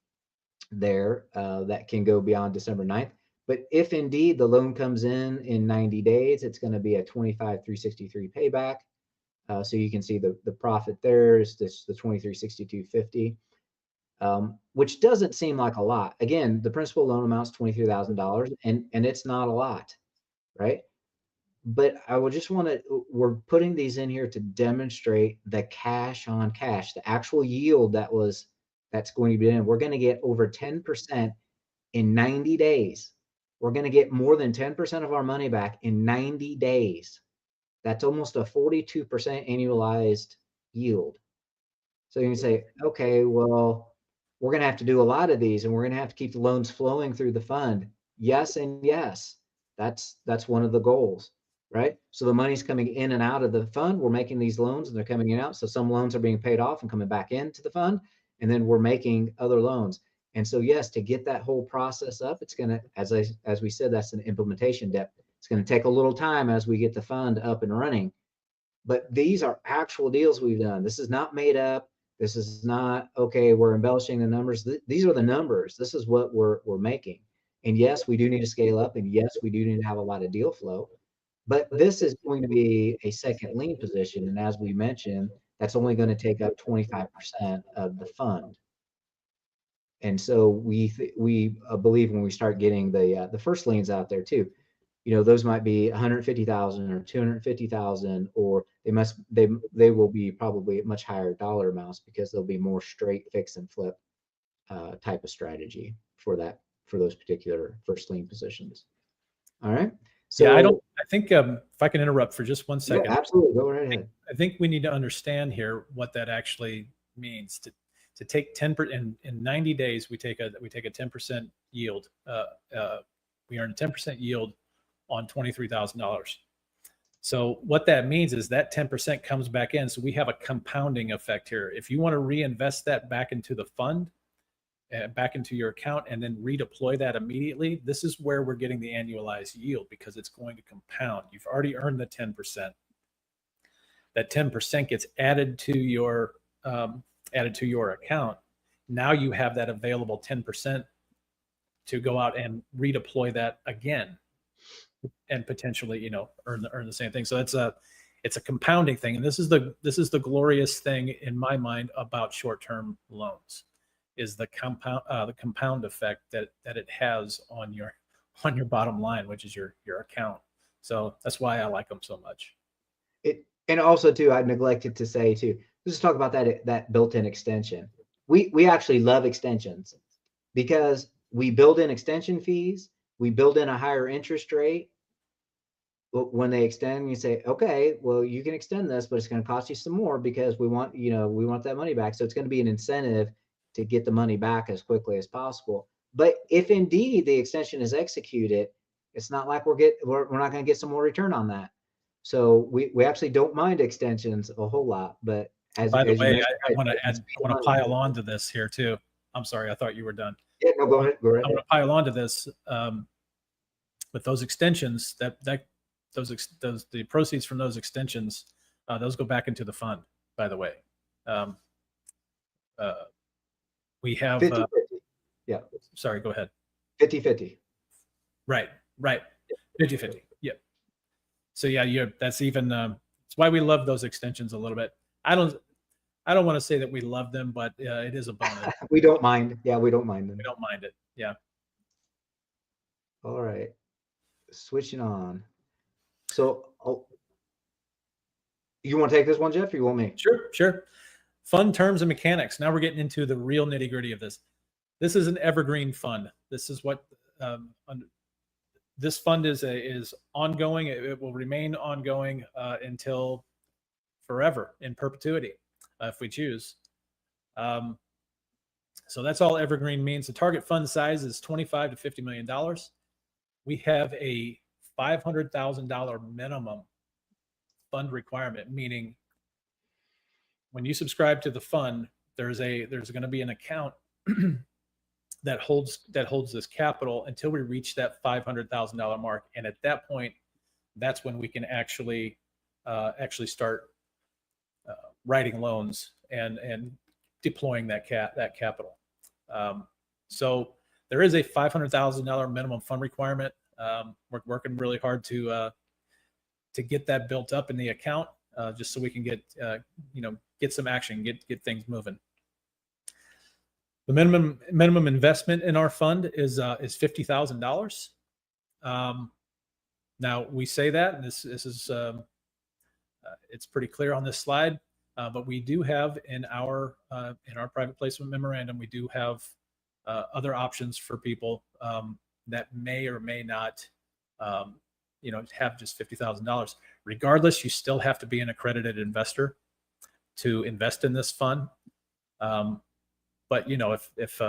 there that can go beyond December 9th. But if indeed the loan comes in 90 days, it's going to be a 25,363 payback. So you can see the profit there is the 23,6250, which doesn't seem like a lot. Again, the principal loan amount's $23,000, and it's not a lot, right? But we're putting these in here to demonstrate the cash on cash, the actual yield that's going to be in. We're going to get over 10% in 90 days. We're going to get more than 10% of our money back in 90 days. That's almost a 42% annualized yield. So you can say, okay, well, we're going to have to do a lot of these, and we're going to have to keep the loans flowing through the fund. Yes, and yes, that's one of the goals, right? So the money's coming in and out of the fund. We're making these loans, and they're coming in and out. So some loans are being paid off and coming back into the fund, and then we're making other loans. And so, yes, to get that whole process up, it's going to, as we said, that's an implementation depth. It's going to take a little time as we get the fund up and running. But these are actual deals we've done. This is not made up. This is not, okay, we're embellishing the numbers. These are the numbers. This is what we're making. And yes, we do need to scale up. And yes, we do need to have a lot of deal flow. But this is going to be a second lien position. And as we mentioned, that's only going to take up 25% of the fund. And so we believe when we start getting the first liens out there too, those might be 150,000 or 250,000, or they will be probably at much higher dollar amounts, because they'll be more straight fix and flip type of strategy for those particular first lien positions. All right. So
yeah, I think if I can interrupt for just 1 second.
Yeah, absolutely. Go right ahead.
I think we need to understand here what that actually means. To take 10% in 90 days, we take a 10% yield. We earn a 10% yield on $23,000. So what that means is that 10% comes back in. So we have a compounding effect here. If you want to reinvest that back into the fund, back into your account and then redeploy that immediately, this is where we're getting the annualized yield, because it's going to compound. You've already earned the 10%. That 10% gets added to your account. Now you have that available 10% to go out and redeploy that again, and potentially, earn the same thing. So it's a compounding thing, and this is the glorious thing in my mind about short-term loans, is the compound effect that it has on your bottom line, which is your account. So that's why I like them so much.
And also too, I neglected to say too, let's talk about that built-in extension. We actually love extensions because we build in extension fees, we build in a higher interest rate. When they extend, you say, okay, well, you can extend this, but it's going to cost you some more because we want that money back. So it's going to be an incentive to get the money back as quickly as possible. But if indeed the extension is executed, it's not like we're not going to get some more return on that. So we actually don't mind extensions a whole lot. But
by the way, I want to pile on to this here too. I'm sorry, I thought you were done.
Yeah, no, go ahead.
I want to pile on to this. With those extensions, the proceeds from those extensions, those go back into the fund, by the way. We have
50-50. Yeah.
Sorry, go ahead.
50-50.
Right. 50-50. Yeah. So yeah, that's even it's why we love those extensions a little bit. I don't want to say that we love them, but it is a bonus.
We don't mind. Yeah, we don't mind them.
We don't mind it. Yeah.
All right. Switching on. So you want to take this one, Jeff, or you want me?
Sure. Fund terms and mechanics. Now we're getting into the real nitty gritty of this. This is an evergreen fund. This is what this fund is ongoing. It will remain ongoing until forever, in perpetuity, if we choose. So that's all evergreen means. The target fund size is $25 to $50 million. We have a $500,000 minimum fund requirement, meaning when you subscribe to the fund, there's going to be an account that holds this capital until we reach that $500,000 mark, and at that point, that's when we can actually start writing loans and deploying that capital. So there is a $500,000 minimum fund requirement. We're working really hard to get that built up in the account, just so we can get some action, get things moving. The minimum investment in our fund is $50,000. Now we say that, and this is it's pretty clear on this slide, but we do have in our private placement memorandum, we do have other options for people that may or may not have just $50,000. Regardless, you still have to be an accredited investor to invest in this fund. But if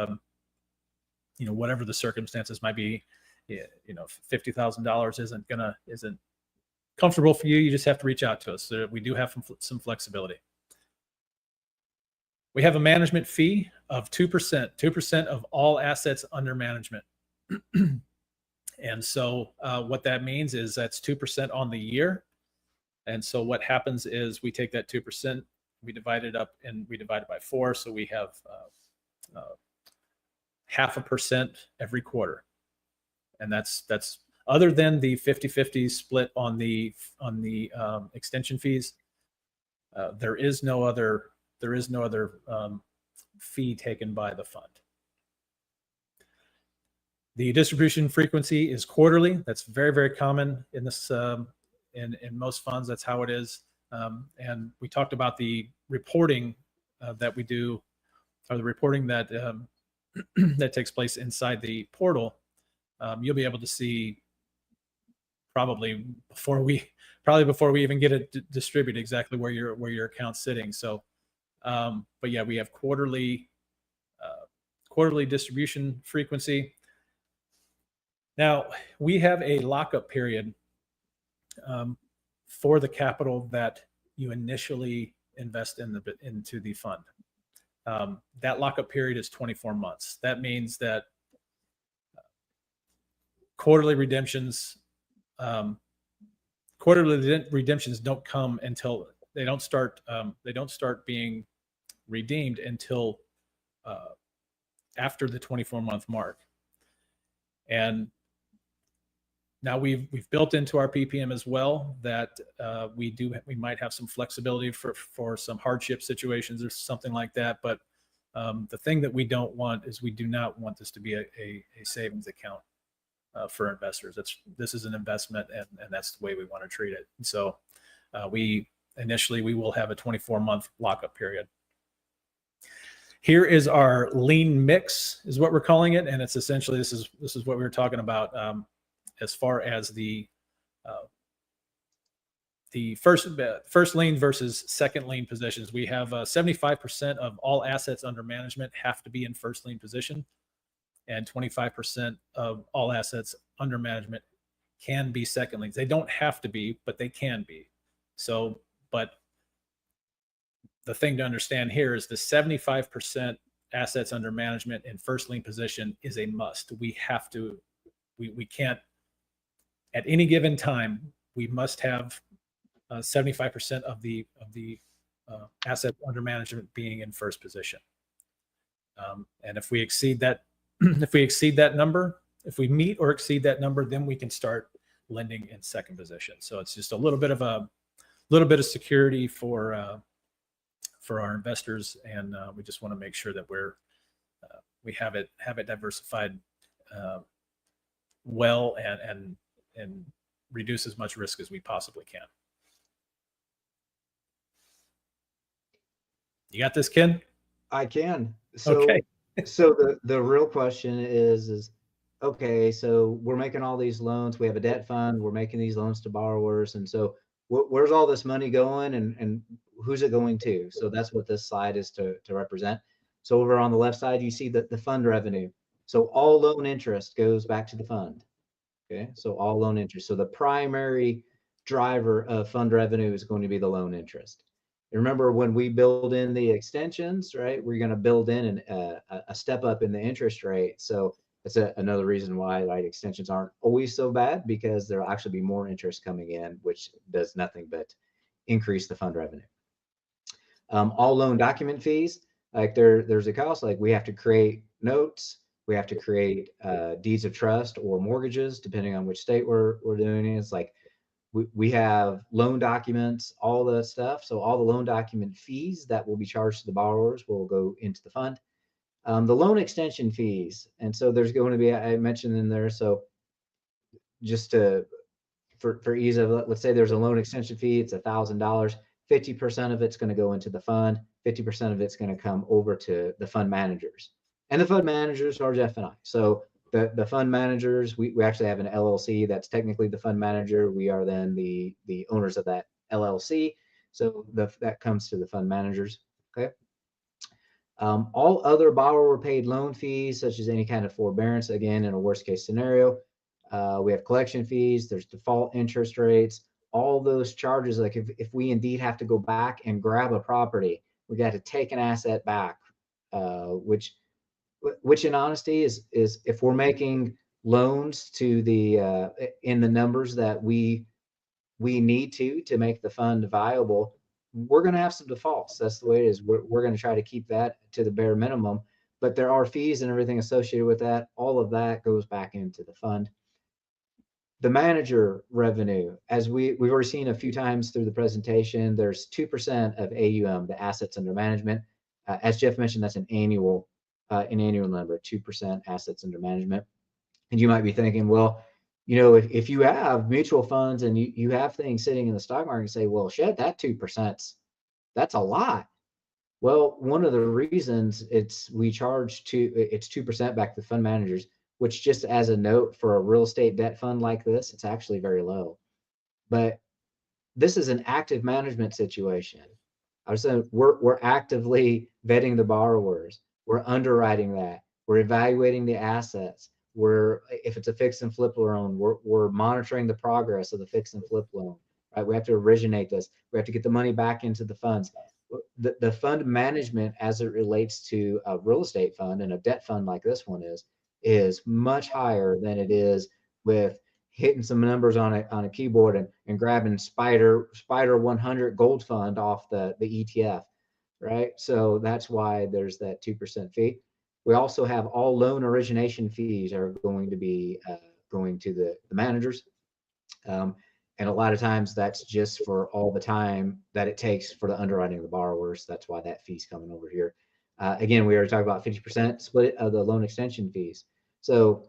whatever the circumstances might be, $50,000 isn't comfortable for you, you just have to reach out to us. So we do have some flexibility. We have a management fee of 2% of all assets under management. And so what that means is that's 2% on the year. And so what happens is we take that 2%, we divide it up, and we divide it by 4. So we have 0.5% every quarter. And that's other than the 50-50 split on the extension fees. There is no other fee taken by the fund. The distribution frequency is quarterly. That's very, very common in this in most funds. That's how it is. And we talked about the reporting that we do, or the reporting that that takes place inside the portal. You'll be able to see probably before we even get it distributed exactly where your account's sitting. So, but yeah, we have quarterly distribution frequency. Now we have a lockup period for the capital that you initially invest into the fund. That lockup period is 24 months. That means that quarterly redemptions don't come until they don't start being redeemed until after the 24-month mark. And now we've built into our PPM as well that we might have some flexibility for some hardship situations or something like that. But the thing that we don't want is we do not want this to be a savings account for investors. This is an investment, and that's the way we want to treat it. And so we will have a 24-month lockup period. Here is our lean mix, is what we're calling it, and it's essentially this is what we were talking about as far as the first lien versus second lien positions. We have 75% of all assets under management have to be in first lien position, and 25% of all assets under management can be second liens. They don't have to be, but they can be. So, but the thing to understand here is the 75% assets under management in first lien position is a must. We have to, we can't, at any given time, we must have 75% of the assets under management being in first position. And if we exceed that, number, if we meet or exceed that number, then we can start lending in second position. So it's just a little bit of security for our investors, and we just want to make sure that we have it diversified well and reduce as much risk as we possibly can. You got this, Ken?
I can. So,
okay.
So the real question is okay, so we're making all these loans. We have a debt fund. We're making these loans to borrowers. And so where's all this money going, and who's it going to? So that's what this slide is to represent. So over on the left side, you see the fund revenue. So all loan interest goes back to the fund. Okay, so all loan interest. So the primary driver of fund revenue is going to be the loan interest. Remember, when we build in the extensions, right, we're going to build in a step up in the interest rate. So that's another reason why extensions aren't always so bad, because there'll actually be more interest coming in, which does nothing but increase the fund revenue. All loan document fees, like there's a cost, like we have to create notes, we have to create deeds of trust or mortgages, depending on which state we're doing it. It's like we have loan documents, all the stuff. So all the loan document fees that will be charged to the borrowers will go into the fund. The loan extension fees. And so there's going to be, I mentioned in there, so just for ease of, let's say there's a loan extension fee, it's $1,000, 50% of it's going to go into the fund, 50% of it's going to come over to the fund managers. And the fund managers are Jeff and I. So the fund managers, we actually have an LLC that's technically the fund manager. We are then the owners of that LLC. So that comes to the fund managers. Okay. All other borrower paid loan fees, such as any kind of forbearance, again, in a worst case scenario. We have collection fees, there's default interest rates, all those charges. Like if we indeed have to go back and grab a property, we got to take an asset back, which in honesty is if we're making loans to the in the numbers that we need to make the fund viable, we're going to have some defaults. That's the way it is. We're going to try to keep that to the bare minimum, but there are fees and everything associated with that. All of that goes back into the fund. The manager revenue, as we've already seen a few times through the presentation, there's 2% of AUM, the assets under management. As Jeff mentioned, that's an annual number, 2% assets under management. And you might be thinking, well, if you have mutual funds and you have things sitting in the stock market, and say, well, shit, that 2%, that's a lot. Well, one of the reasons we charge it's 2% back to the fund managers, which, just as a note, for a real estate debt fund like this, it's actually very low. But this is an active management situation. I was saying we're actively vetting the borrowers. We're underwriting that. We're evaluating the assets. If it's a fix and flip loan, we're monitoring the progress of the fix and flip loan. Right? We have to originate this. We have to get the money back into the funds. The fund management as it relates to a real estate fund and a debt fund like this one is much higher than it is with hitting some numbers on a keyboard and grabbing Spider 100 gold fund off the ETF, right? So that's why there's that 2% fee. We also have all loan origination fees are going to be going to the managers. Um, and a lot of times that's just for all the time that it takes for the underwriting of the borrowers. That's why that fee's coming over here. Again, we already talked about 50% split of the loan extension fees. So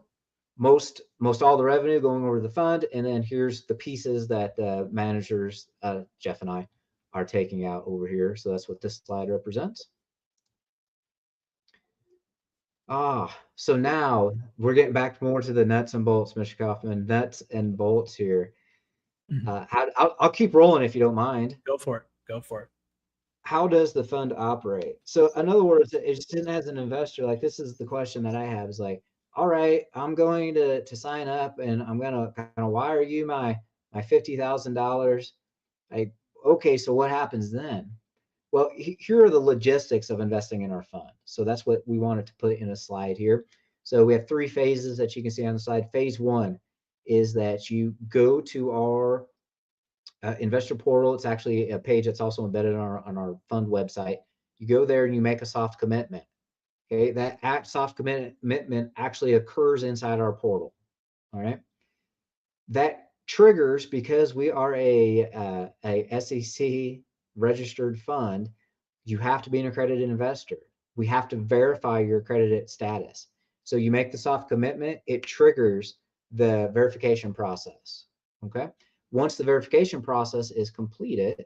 most all the revenue going over the fund, and then here's the pieces that the managers, Jeff and I, are taking out over here. So that's what this slide represents. So now we're getting back more to the nuts and bolts, Mr. Kaufman. Nuts and bolts here. I'll keep rolling if you don't mind.
Go for it. Go for it.
How does the fund operate? So in other words, it's as an investor, like this is the question that I have is like, all right, I'm going to sign up and I'm gonna kind of wire you my $50,000. Like, okay, so what happens then? Well, here are the logistics of investing in our fund. So that's what we wanted to put in a slide here. So we have 3 phases that you can see on the slide. Phase 1 is that you go to our investor portal. It's actually a page that's also embedded on our fund website. You go there and you make a soft commitment. Okay, that soft commitment actually occurs inside our portal. All right, that triggers because we are a SEC registered fund. You have to be an accredited investor. We have to verify your accredited status. So you make the soft commitment, it triggers the verification process. Okay. Once the verification process is completed,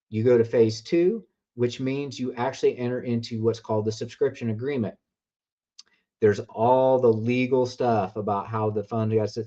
you go to phase 2, which means you actually enter into what's called the subscription agreement. There's all the legal stuff about how the fund gets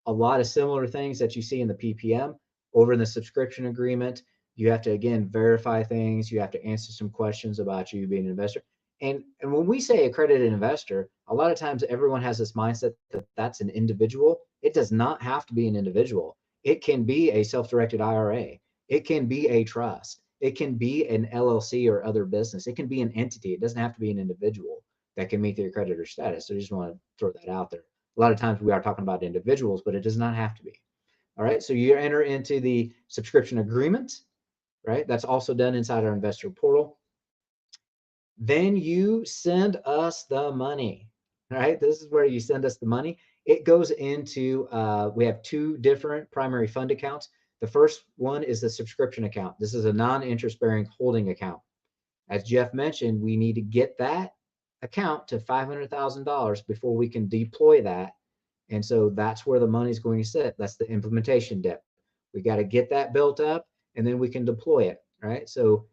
a lot of similar things that you see in the PPM over in the subscription agreement. You have to, again, verify things. You have to answer some questions about you being an investor. And when we say accredited investor, a lot of times everyone has this mindset that that's an individual. It does not have to be an individual. It can be a self-directed IRA. It can be a trust. It can be an LLC or other business. It can be an entity. It doesn't have to be an individual that can meet the accreditor status. So I just want to throw that out there. A lot of times we are talking about individuals, but it does not have to be. All right. So you enter into the subscription agreement, right? That's also done inside our investor portal. Then you send us the money, right? This is where you send us the money. It goes into, we have 2 different primary fund accounts. The first one is the subscription account. This is a non-interest bearing holding account. As Jeff mentioned, we need to get that account to $500,000 before we can deploy that. And so that's where the money is going to sit. That's the implementation debt. We got to get that built up and then we can deploy it, right? So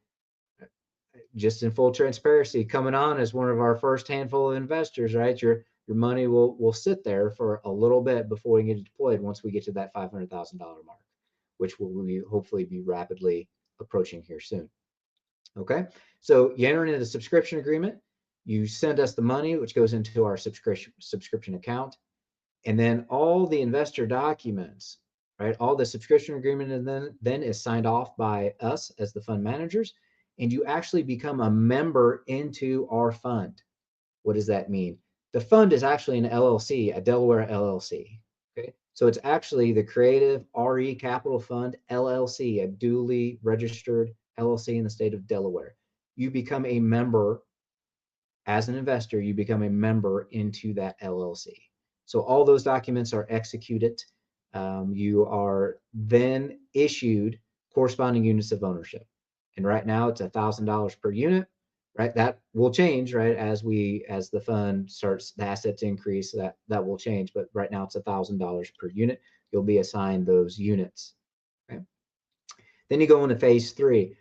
just in full transparency, coming on as one of our first handful of investors, right? Your money will sit there for a little bit before we get it deployed once we get to that $500,000 mark, which will hopefully be rapidly approaching here soon. Okay, so you enter into the subscription agreement, you send us the money, which goes into our subscription account, and then all the investor documents, right? All the subscription agreement and then is signed off by us as the fund managers, and you actually become a member into our fund. What does that mean? The fund is actually an LLC, a Delaware LLC. Okay, so it's actually the Creative RE Capital Fund LLC, a duly registered LLC in the state of Delaware. You become a member as an investor, you become a member into that LLC. So all those documents are executed. You are then issued corresponding units of ownership. And right now it's $1,000 per unit, right? That will change, right? As the fund starts, the assets increase, that will change. But right now it's $1,000 per unit. You'll be assigned those units. Okay. Then you go into phase 3.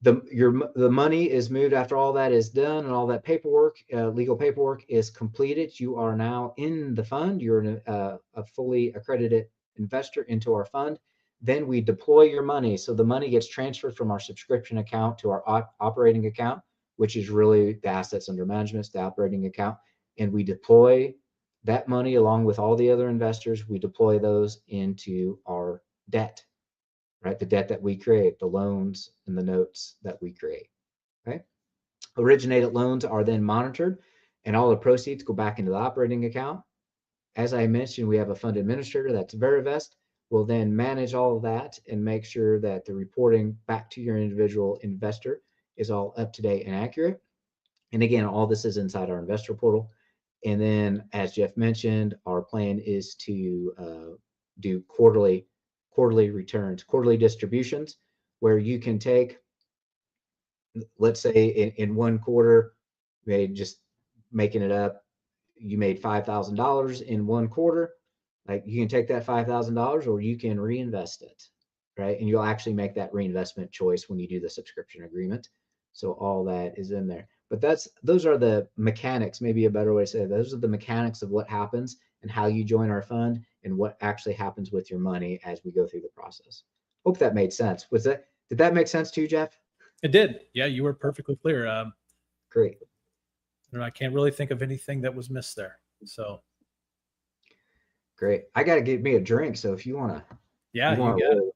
The money is moved after all that is done and all that paperwork, legal paperwork is completed. You are now in the fund. You're a fully accredited investor into our fund. Then we deploy your money. So the money gets transferred from our subscription account to our operating account, which is really the assets under management, the operating account. And we deploy that money along with all the other investors. We deploy those into our debt. right? The debt that we create, the loans and the notes that we create, okay? Originated loans are then monitored, and all the proceeds go back into the operating account. As I mentioned, we have a fund administrator, that's Verivest, will then manage all of that and make sure that the reporting back to your individual investor is all up to date and accurate. And again, all this is inside our investor portal. And then, as Jeff mentioned, our plan is to do quarterly returns, quarterly distributions, where you can take, let's say in one quarter, just making it up, you made $5,000 in one quarter. Like, you can take that $5,000 or you can reinvest it, right? And you'll actually make that reinvestment choice when you do the subscription agreement. So all that is in there. But those are the mechanics, maybe a better way to say it. Those are the mechanics of what happens and how you join our fund and what actually happens with your money as we go through the process. Hope that made sense. Did that make sense to you, Jeff?
It did. Yeah, you were perfectly clear.
Great.
I can't really think of anything that was missed there. So
great. I got to get me a drink. So if you want to,
yeah, you got it.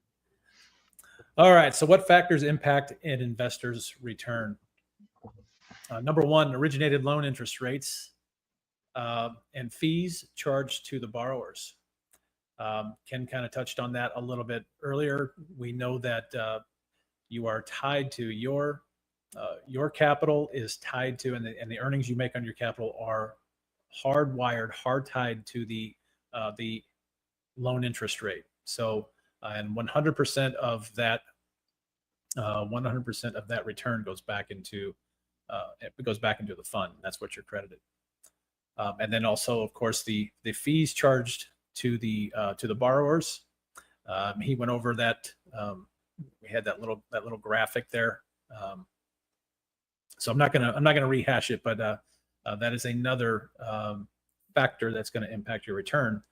All right. So what factors impact an investor's return? Number one, originated loan interest rates and fees charged to the borrowers. Ken kind of touched on that a little bit earlier. We know that you are tied to your capital is tied to, and the earnings you make on your capital are hardwired, hard tied to the loan interest rate. So, and 100% of that, 100% of that return goes back into the fund. That's what you're credited. And then also, of course, the fees charged to the borrowers. He went over that. We had that little graphic there. So I'm not gonna rehash it, but that is another factor that's going to impact your return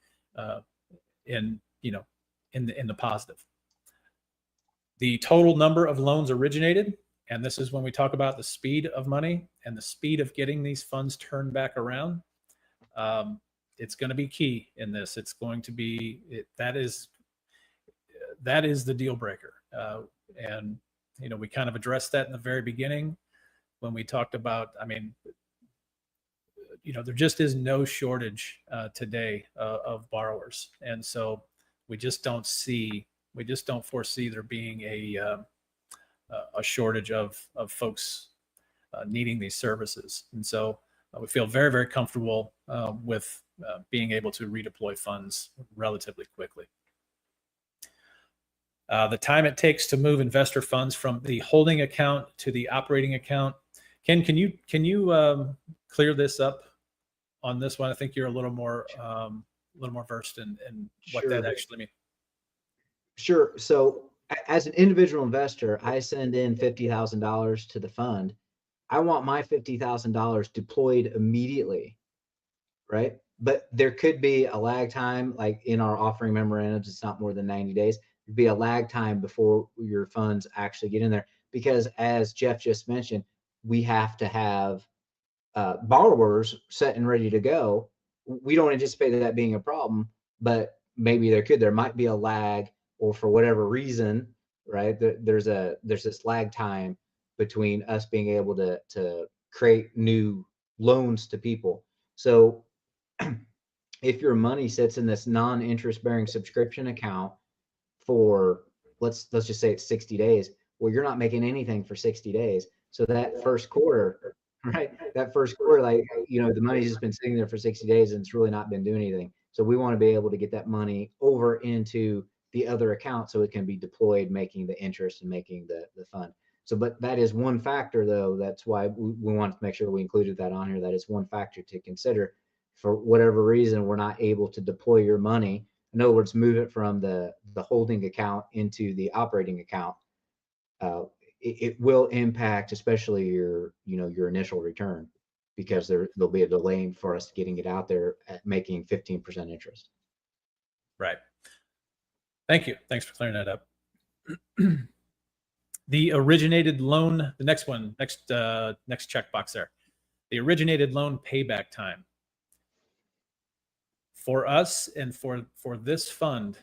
in the positive. The total number of loans originated, and this is when we talk about the speed of money and the speed of getting these funds turned back around. It's going to be key in this. It's going to be that is the deal breaker. And we kind of addressed that in the very beginning when we talked about, there just is no shortage today of borrowers. And so we just don't foresee there being a shortage of folks needing these services. And so we feel very, very comfortable with being able to redeploy funds relatively quickly. The time it takes to move investor funds from the holding account to the operating account. Ken, can you clear this up on this one? I think you're a little more versed in what that actually means.
Sure. So as an individual investor, I send in $50,000 to the fund. I want my $50,000 deployed immediately, right? But there could be a lag time, like in our offering memorandums, it's not more than 90 days. There'd be a lag time before your funds actually get in there. Because as Jeff just mentioned, we have to have borrowers set and ready to go. We don't anticipate that being a problem, but maybe there might be a lag, or for whatever reason, right? There's this lag time between us being able to create new loans to people. So if your money sits in this non-interest bearing subscription account for, let's just say it's 60 days, well, you're not making anything for 60 days. So that first quarter, right? That first quarter, the money's just been sitting there for 60 days and it's really not been doing anything. So we want to be able to get that money over into the other account so it can be deployed, making the interest and making the fund. So, but that is one factor, though. That's why we wanted to make sure we included that on here. That is one factor to consider. For whatever reason, we're not able to deploy your money. In other words, move it from the holding account into the operating account. It will impact, especially your initial return, because there'll be a delay for us getting it out there at making 15% interest.
Right. Thank you. Thanks for clearing that up. The originated loan, the next one, next checkbox there. The originated loan payback time. For us and for this fund,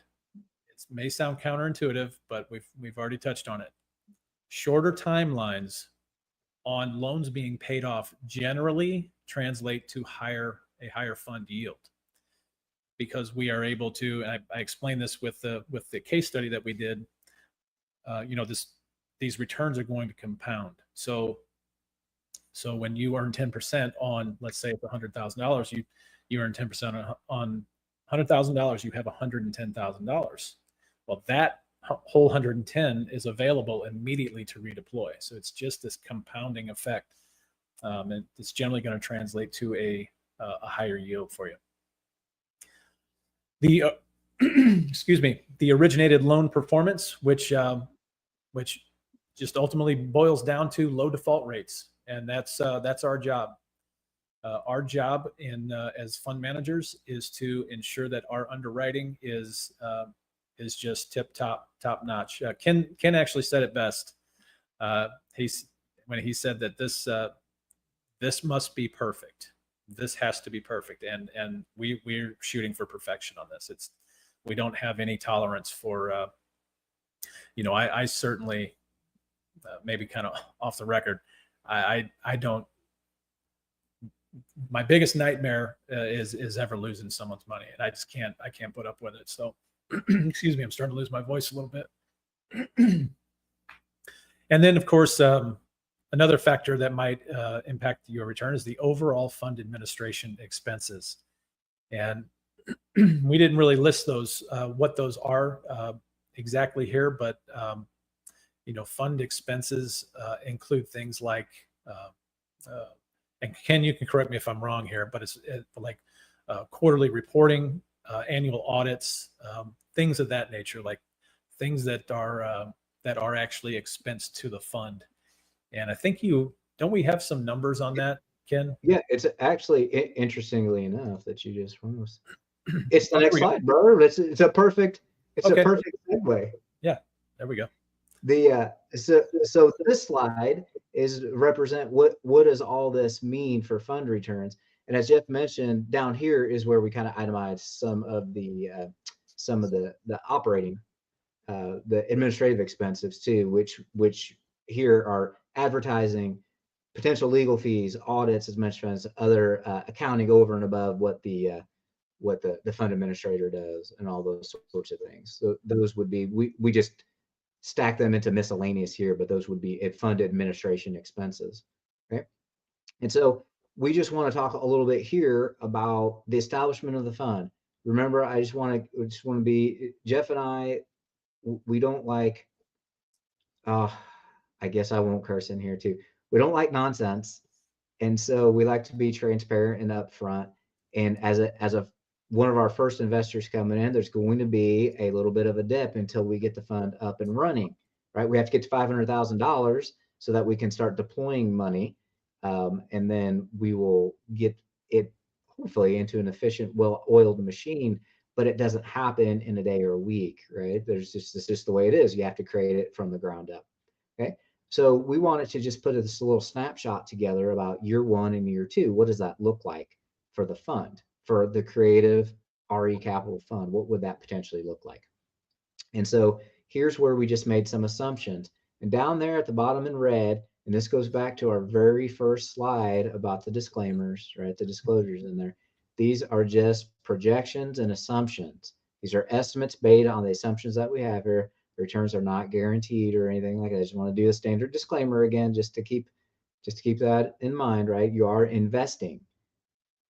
it may sound counterintuitive, but we've already touched on it. Shorter timelines on loans being paid off generally translate to a higher fund yield, because we are able to. And I explained this with the case study that we did. These returns are going to compound. So when you earn 10% on, let's say it's $100,000, you earn 10% on $100,000, you have $110,000. Well, that whole 110 is available immediately to redeploy. So it's just this compounding effect, and it's generally going to translate to a higher yield for you. The excuse me, the originated loan performance, which just ultimately boils down to low default rates, and that's our job. Our job as fund managers is to ensure that our underwriting is just top notch. Ken actually said it best. When he said that this must be perfect. This has to be perfect, and we're shooting for perfection on this. We don't have any tolerance for. I certainly, maybe kind of off the record, I don't. My biggest nightmare is ever losing someone's money, and I can't put up with it. So, excuse me, I'm starting to lose my voice a little bit. And then, of course, another factor that might impact your return is the overall fund administration expenses. And we didn't really list those, what those are exactly here, but fund expenses include things like, and Ken, you can correct me if I'm wrong here, but it's like quarterly reporting, annual audits, things of that nature, like things that are actually expensed to the fund. And I think don't we have some numbers on that, Ken?
Yeah, it's actually interestingly enough that you just almost. It's the next
There we go.
slide, bro. It's a perfect
Okay.
a perfect segue.
Yeah, there we go.
So this slide is represent what does all this mean for fund returns. And as Jeff mentioned, down here is where we kind of itemize some of the operating, the administrative expenses too, which here are advertising, potential legal fees, audits, as mentioned, as other accounting over and above what the fund administrator does, and all those sorts of things. So those would be, we just stack them into miscellaneous here, but those would be fund administration expenses. Okay. And so we just want to talk a little bit here about the establishment of the fund. Remember, I just want to be, Jeff and I, we don't like, I guess I won't curse in here too. We don't like nonsense. And so we like to be transparent and upfront. And as a one of our first investors coming in, there's going to be a little bit of a dip until we get the fund up and running, right? We have to get to $500,000 so that we can start deploying money. And then we will get it hopefully into an efficient, well-oiled machine, but it doesn't happen in a day or a week, right? It's just the way it is. You have to create it from the ground up. Okay. So we wanted to just put this little snapshot together about year one and year two. What does that look like for the fund, for the creative RE Capital Fund? What would that potentially look like? And so here's where we just made some assumptions. And down there at the bottom in red, and this goes back to our very first slide about the disclaimers, right? The disclosures in there. These are just projections and assumptions. These are estimates based on the assumptions that we have here. Returns are not guaranteed or anything like that. I just want to do a standard disclaimer again, just to keep that in mind, right? You are investing.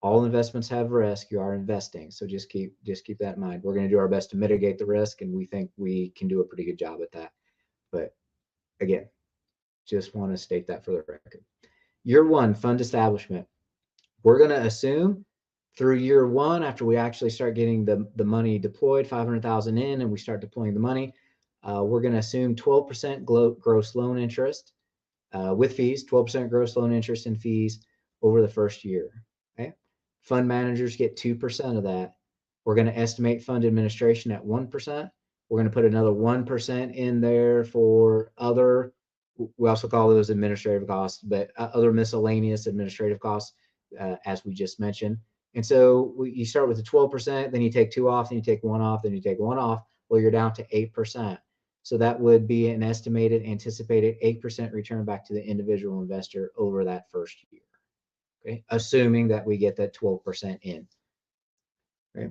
All investments have risk. You are investing. So just keep that in mind. We're going to do our best to mitigate the risk, and we think we can do a pretty good job at that. But again, just want to state that for the record. Year one, fund establishment. We're going to assume through year one, after we actually start getting the money deployed, 500,000 in, and we start deploying the money, we're going to assume 12% gross loan interest with fees, 12% gross loan interest and fees over the first year. Okay. Fund managers get 2% of that. We're going to estimate fund administration at 1%. We're going to put another 1% in there for other, we also call those administrative costs, but other miscellaneous administrative costs, as we just mentioned. And so you start with the 12%, then you take 2 off, then you take 1 off, then you take 1 off. Well, you're down to 8%. So that would be an estimated anticipated 8% return back to the individual investor over that first year. Okay, assuming that we get that 12% in. Okay.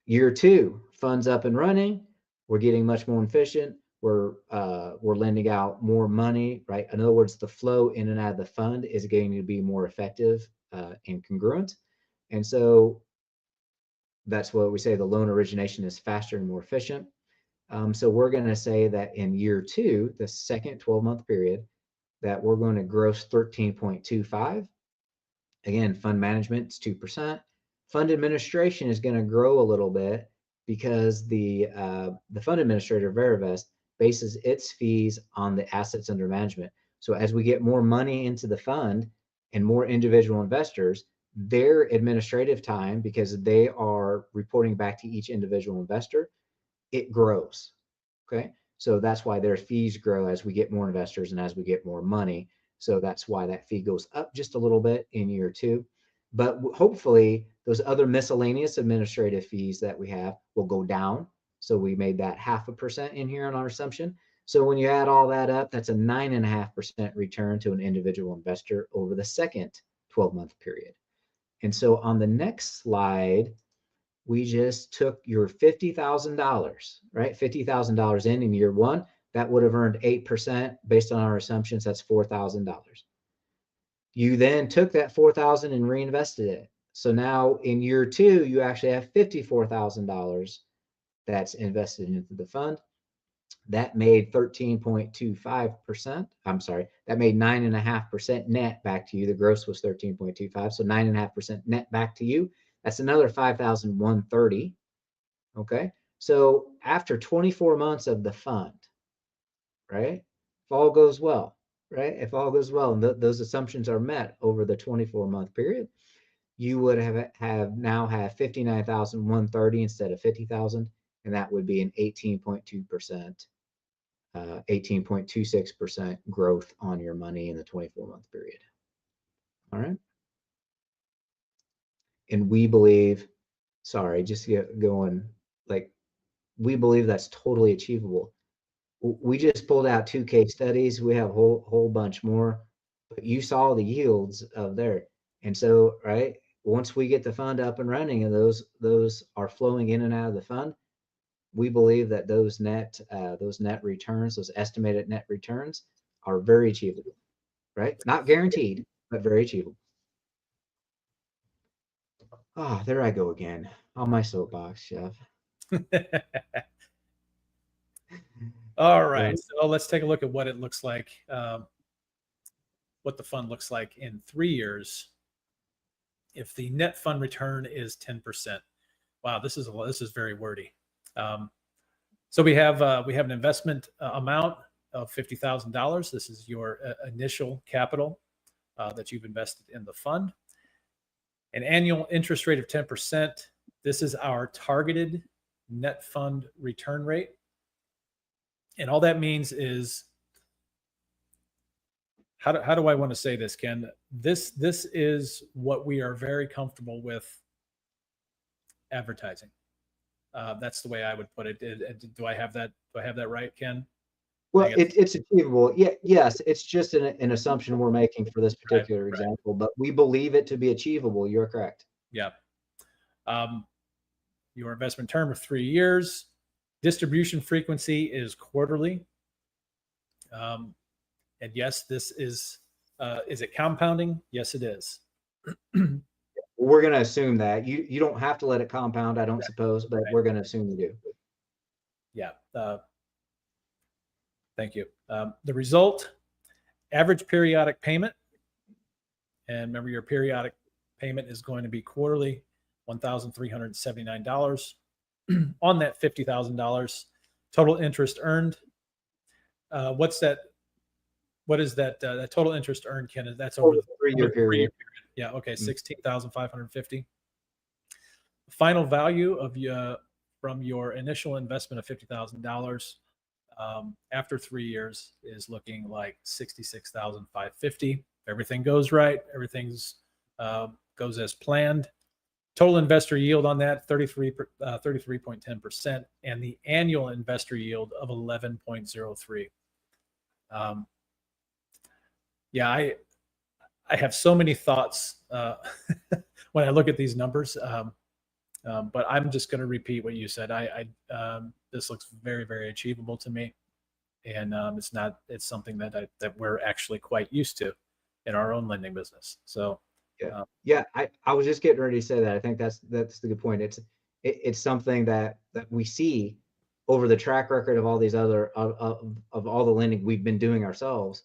Year two, funds up and running. We're getting much more efficient. We're lending out more money, right? In other words, the flow in and out of the fund is going to be more effective and congruent. And so that's what we say, the loan origination is faster and more efficient. So we're going to say that in year two, the second 12-month period, that we're going to gross 13.25. Again, fund management is 2%. Fund administration is going to grow a little bit because the fund administrator, Verivest, bases its fees on the assets under management. So as we get more money into the fund and more individual investors, their administrative time, because they are reporting back to each individual investor, it grows. Okay. So that's why their fees grow as we get more investors and as we get more money. So that's why that fee goes up just a little bit in year two. But hopefully those other miscellaneous administrative fees that we have will go down. So we made that 0.5% in here on our assumption. So when you add all that up, that's a 9.5% return to an individual investor over the second 12-month period. And so on the next slide, we just took your $50,000, right? $50,000 in year one, that would have earned 8% based on our assumptions. That's $4,000. You then took that $4,000 and reinvested it. So now in year two, you actually have $54,000 that's invested into the fund. That made 13.25%. I'm sorry, that made 9.5% net back to you. The gross was 13.25, so 9.5% net back to you. That's another 5,130. Okay, so after 24 months of the fund, right? If all goes well, right? If all goes well, and those assumptions are met over the 24-month period, you would now have 59,130 instead of 50,000, and that would be an 18.2%. 18.26% growth on your money in the 24-month period. All right. And we believe, sorry, just going, like, we believe that's totally achievable. We just pulled out 2 case studies. We have a whole bunch more, but you saw the yields of there. And so, right, once we get the fund up and running and those are flowing in and out of the fund, we believe that those net returns, those estimated net returns, are very achievable, right? Not guaranteed, but very achievable. Ah, there I go again on my soapbox, Chef.
All right, so let's take a look at what it looks like, what the fund looks like in 3 years. If the net fund return is 10%. Wow, this is very wordy. So we have an investment amount of $50,000. This is your initial capital that you've invested in the fund. An annual interest rate of 10%. This is our targeted net fund return rate. And all that means is, how do I want to say this, Ken? This is what we are very comfortable with advertising. That's the way I would put it. Do I have that right, Ken?
Well, it's achievable. Yeah, yes, it's just an assumption we're making for this particular example, but we believe it to be achievable. You're correct.
Yeah. Your investment term of 3 years. Distribution frequency is quarterly. And yes, this is it compounding? Yes, it is.
We're going to assume that you don't have to let it compound, I don't suppose, but we're going to assume you do.
Yeah. Thank you. The result, average periodic payment. And remember, your periodic payment is going to be quarterly, $1,379 on that $50,000. Total interest earned. What is that? That total interest earned, Ken? That's over the
3-year period.
Yeah. Okay. 16,550. Final value of from your initial investment of $50,000 after 3 years is looking like 66,550. Everything goes right. Everything's goes as planned. Total investor yield on that 33.10%, and the annual investor yield of 11.03. Yeah, I have so many thoughts when I look at these numbers, but I'm just going to repeat what you said. This looks very, very achievable to me, and it's something that we're actually quite used to in our own lending business. So
yeah, I was just getting ready to say that. I think that's the good point. It's something that we see over the track record of all these other of all the lending we've been doing ourselves.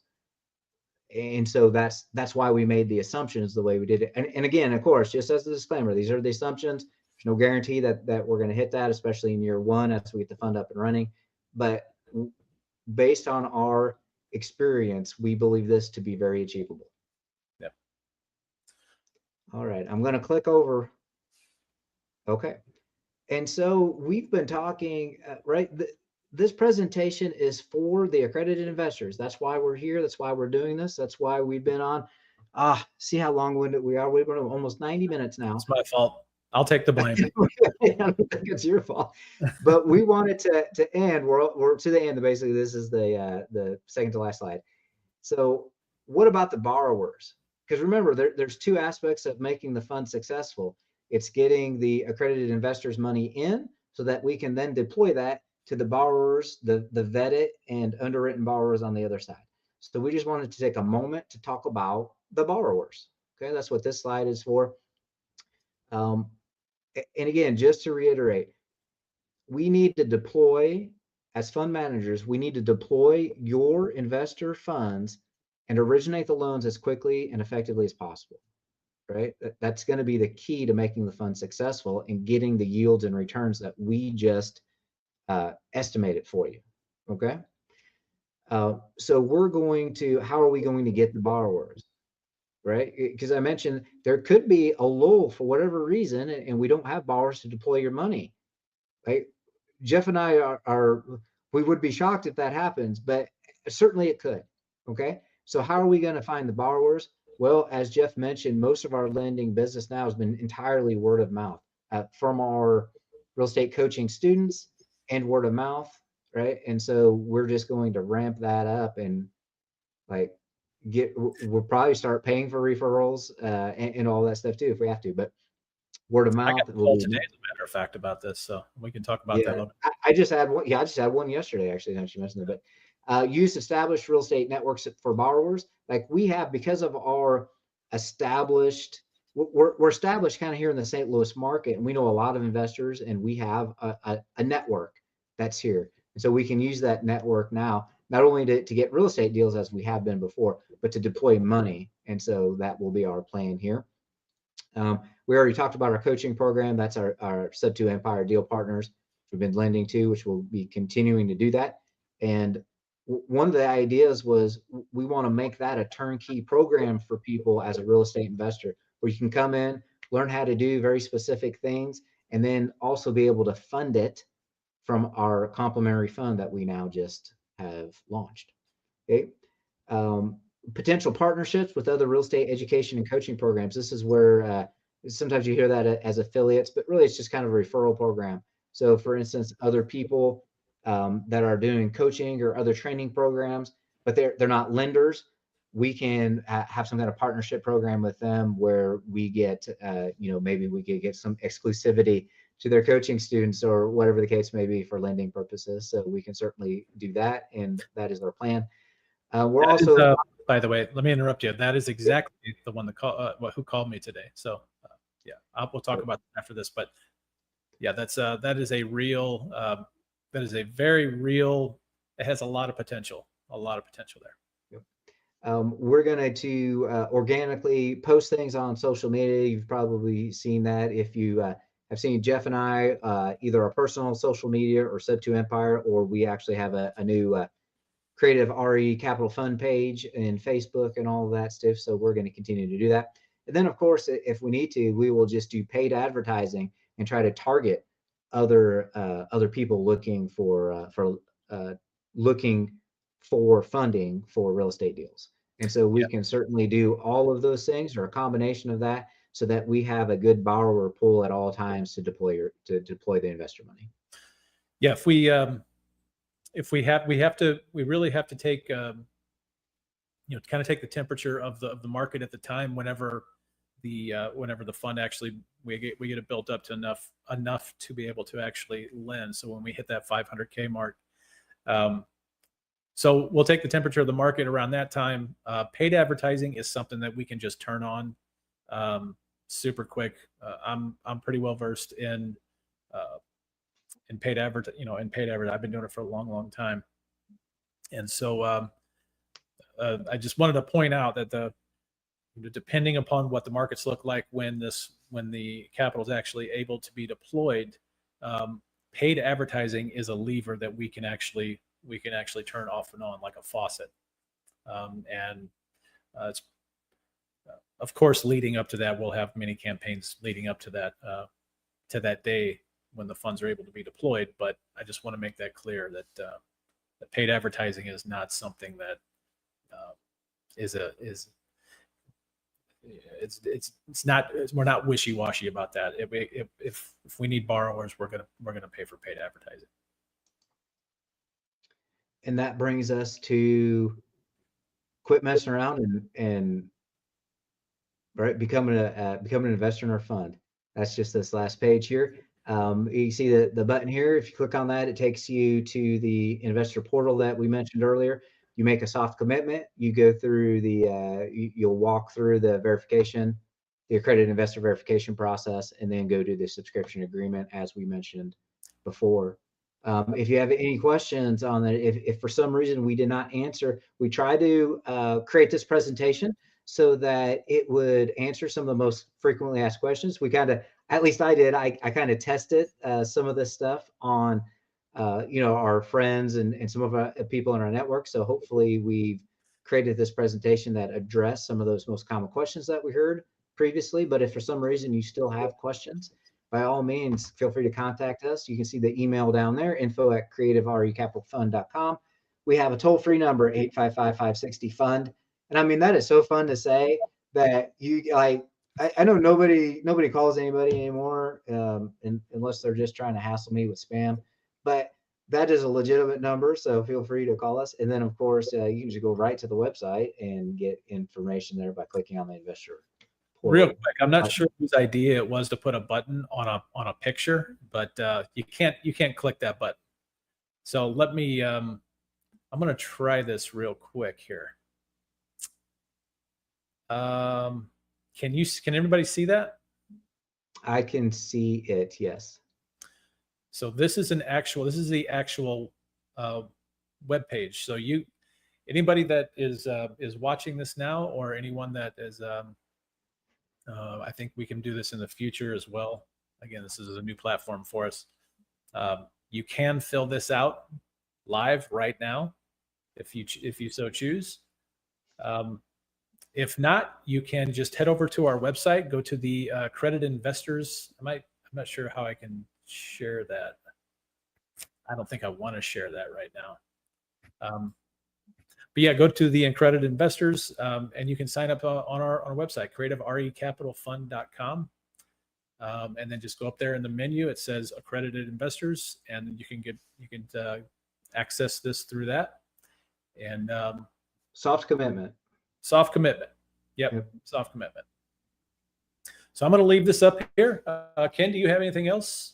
And so that's why we made the assumptions the way we did it. And again, of course, just as a disclaimer, these are the assumptions. There's no guarantee that we're going to hit that, especially in year one as we get the fund up and running. But based on our experience, we believe this to be very achievable.
Yep.
All right, I'm going to click over. Okay. And so we've been talking, right? This presentation is for the accredited investors. That's why we're here. That's why we're doing this. That's why we've been on. See how long-winded we are. We've been almost 90 minutes now.
It's my fault. I'll take the blame.
I don't think it's your fault, but we wanted to end. We're to the end. Basically, this is the second to last slide. So what about the borrowers? Because remember, there's two aspects of making the fund successful. It's getting the accredited investors' money in so that we can then deploy that to the borrowers, the vetted and underwritten borrowers on the other side. So we just wanted to take a moment to talk about the borrowers. Okay, that's what this slide is for. And again, just to reiterate, we need to deploy, as fund managers, we need to deploy your investor funds and originate the loans as quickly and effectively as possible. Right? That's going to be the key to making the fund successful and getting the yields and returns that we just estimated for you. Okay. So we're going to, how are we going to get the borrowers? Right? Because I mentioned there could be a lull for whatever reason, and we don't have borrowers to deploy your money. Right? Jeff and I we would be shocked if that happens, but certainly it could. Okay. So how are we going to find the borrowers? Well, as Jeff mentioned, most of our lending business now has been entirely word of mouth from our real estate coaching students and word of mouth, right? And so we're just going to ramp that up and we'll probably start paying for referrals and all that stuff too if we have to. But word of mouth.
I got a call today, as a matter of fact, about this, so we can talk about that a little bit.
I just had one. Yeah, I just had one yesterday, actually. Now she mentioned it, but use established real estate networks for borrowers. Like we have, because of our established, we're established kind of here in the St. Louis market, and we know a lot of investors, and we have a network that's here, and so we can use that network now, not only to get real estate deals as we have been before, but to deploy money, and so that will be our plan here. We already talked about our coaching program. That's our Sub 2 Empire deal partners we've been lending to, which will be continuing to do that. And one of the ideas was we want to make that a turnkey program for people as a real estate investor, where you can come in, learn how to do very specific things, and then also be able to fund it from our complimentary fund that we now just have launched. Okay. Potential partnerships with other real estate education and coaching programs. This is where sometimes you hear that as affiliates, but really it's just kind of a referral program. So for instance, other people that are doing coaching or other training programs, but they're not lenders, we can have some kind of partnership program with them where we get, maybe we could get some exclusivity to their coaching students or whatever the case may be for lending purposes. So we can certainly do that. And that is our plan. We're also,
by the way, let me interrupt you. That is exactly the one who called me today. So we'll talk about that after this, but yeah, that is a real, that is a very real, it has a lot of potential there.
We're going to organically post things on social media. You've probably seen that. If you have seen Jeff and I, either our personal social media or Sub 2 Empire, or we actually have a new Creative RE Capital Fund page in Facebook and all of that stuff. So we're going to continue to do that. And then, of course, if we need to, we will just do paid advertising and try to target other people looking for funding for real estate deals. And so we can certainly do all of those things or a combination of that. so that we have a good borrower pool at all times to deploy the investor money.
Yeah, we really have to take kind of take the temperature of the market at the time whenever the fund actually we get it built up to enough to be able to actually lend. So when we hit that 500K mark, so we'll take the temperature of the market around that time. Paid advertising is something that we can just turn on super quick. I'm pretty well versed in paid advertising. I've been doing it for a long time, and so I just wanted to point out that depending upon what the markets look like when the capital is actually able to be deployed, paid advertising is a lever that we can actually turn off and on like a faucet. And it's of course leading up to that, we'll have many campaigns leading up to that day when the funds are able to be deployed. But I just want to make that clear that paid advertising is not something that we're not wishy-washy about that. If we need borrowers, we're gonna pay for paid advertising.
And that brings us to quit messing around and right, becoming an investor in our fund. That's just this last page here. You see the button here. If you click on that, it takes you to the investor portal that we mentioned earlier. You make a soft commitment. You go through you'll walk through the verification, the accredited investor verification process, and then go to the subscription agreement as we mentioned before. If you have any questions on that, if for some reason we did not answer, we try to create this presentation so that it would answer some of the most frequently asked questions. We kind of, at least I did, I kind of tested some of this stuff on, our friends and some of our people in our network. So hopefully we've created this presentation that addressed some of those most common questions that we heard previously. But if for some reason you still have questions, by all means, feel free to contact us. You can see the email down there, info@creativerecapitalfund.com. We have a toll-free number, 855-560-FUND. And I mean, that is so fun to say that I know nobody calls anybody anymore unless they're just trying to hassle me with spam. But that is a legitimate number, so feel free to call us. And then, of course, you can just go right to the website and get information there by clicking on the investor portal.
Real quick, I'm not sure whose idea it was to put a button on a picture, but you can't click that button. So let me. I'm going to try this real quick here. Can everybody see that?
I can see it. Yes.
So this is the actual web page. So anybody that is watching this now, or anyone that is, I think we can do this in the future as well. Again, this is a new platform for us. You can fill this out live right now if you so choose. If not, you can just head over to our website, go to the Accredited Investors. I'm not sure how I can share that. I don't think I want to share that right now. But yeah, go to the Accredited Investors and you can sign up on our website, creativerecapitalfund.com. And then just go up there in the menu. It says Accredited Investors, and you can access this through that. And
soft commitment.
Soft commitment. Yep. Soft commitment. So I'm going to leave this up here. Ken, do you have anything else?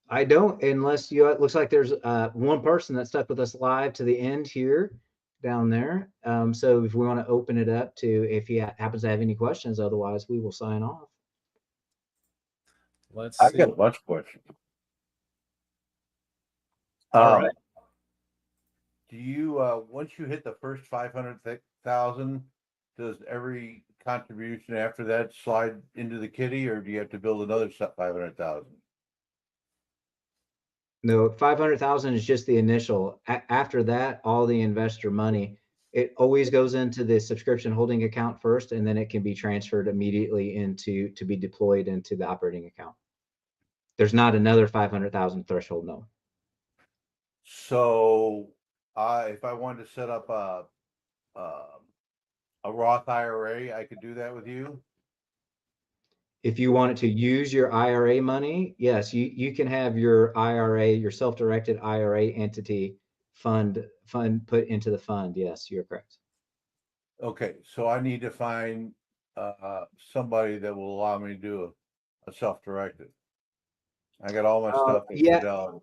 I don't, unless it looks like there's one person that stuck with us live to the end here down there. So if we want to open it up to if he happens to have any questions, otherwise we will sign off.
Let's see.
I've got a bunch of questions.
All right.
Do you once you hit the first 500,000, does every contribution after that slide into the kitty, or do you have to build another 500,000?
No, 500,000 is just the initial. After that, all the investor money, it always goes into the subscription holding account first, and then it can be transferred immediately to be deployed into the operating account. There's not another 500,000 threshold, no.
So, if I wanted to set up a Roth IRA, I could do that with you?
If you wanted to use your IRA money, yes, you can have your IRA, your self-directed IRA entity fund put into the fund. Yes, you're correct.
Okay, so I need to find somebody that will allow me to do a self-directed. I got all my stuff in
Yeah,
Fidelity.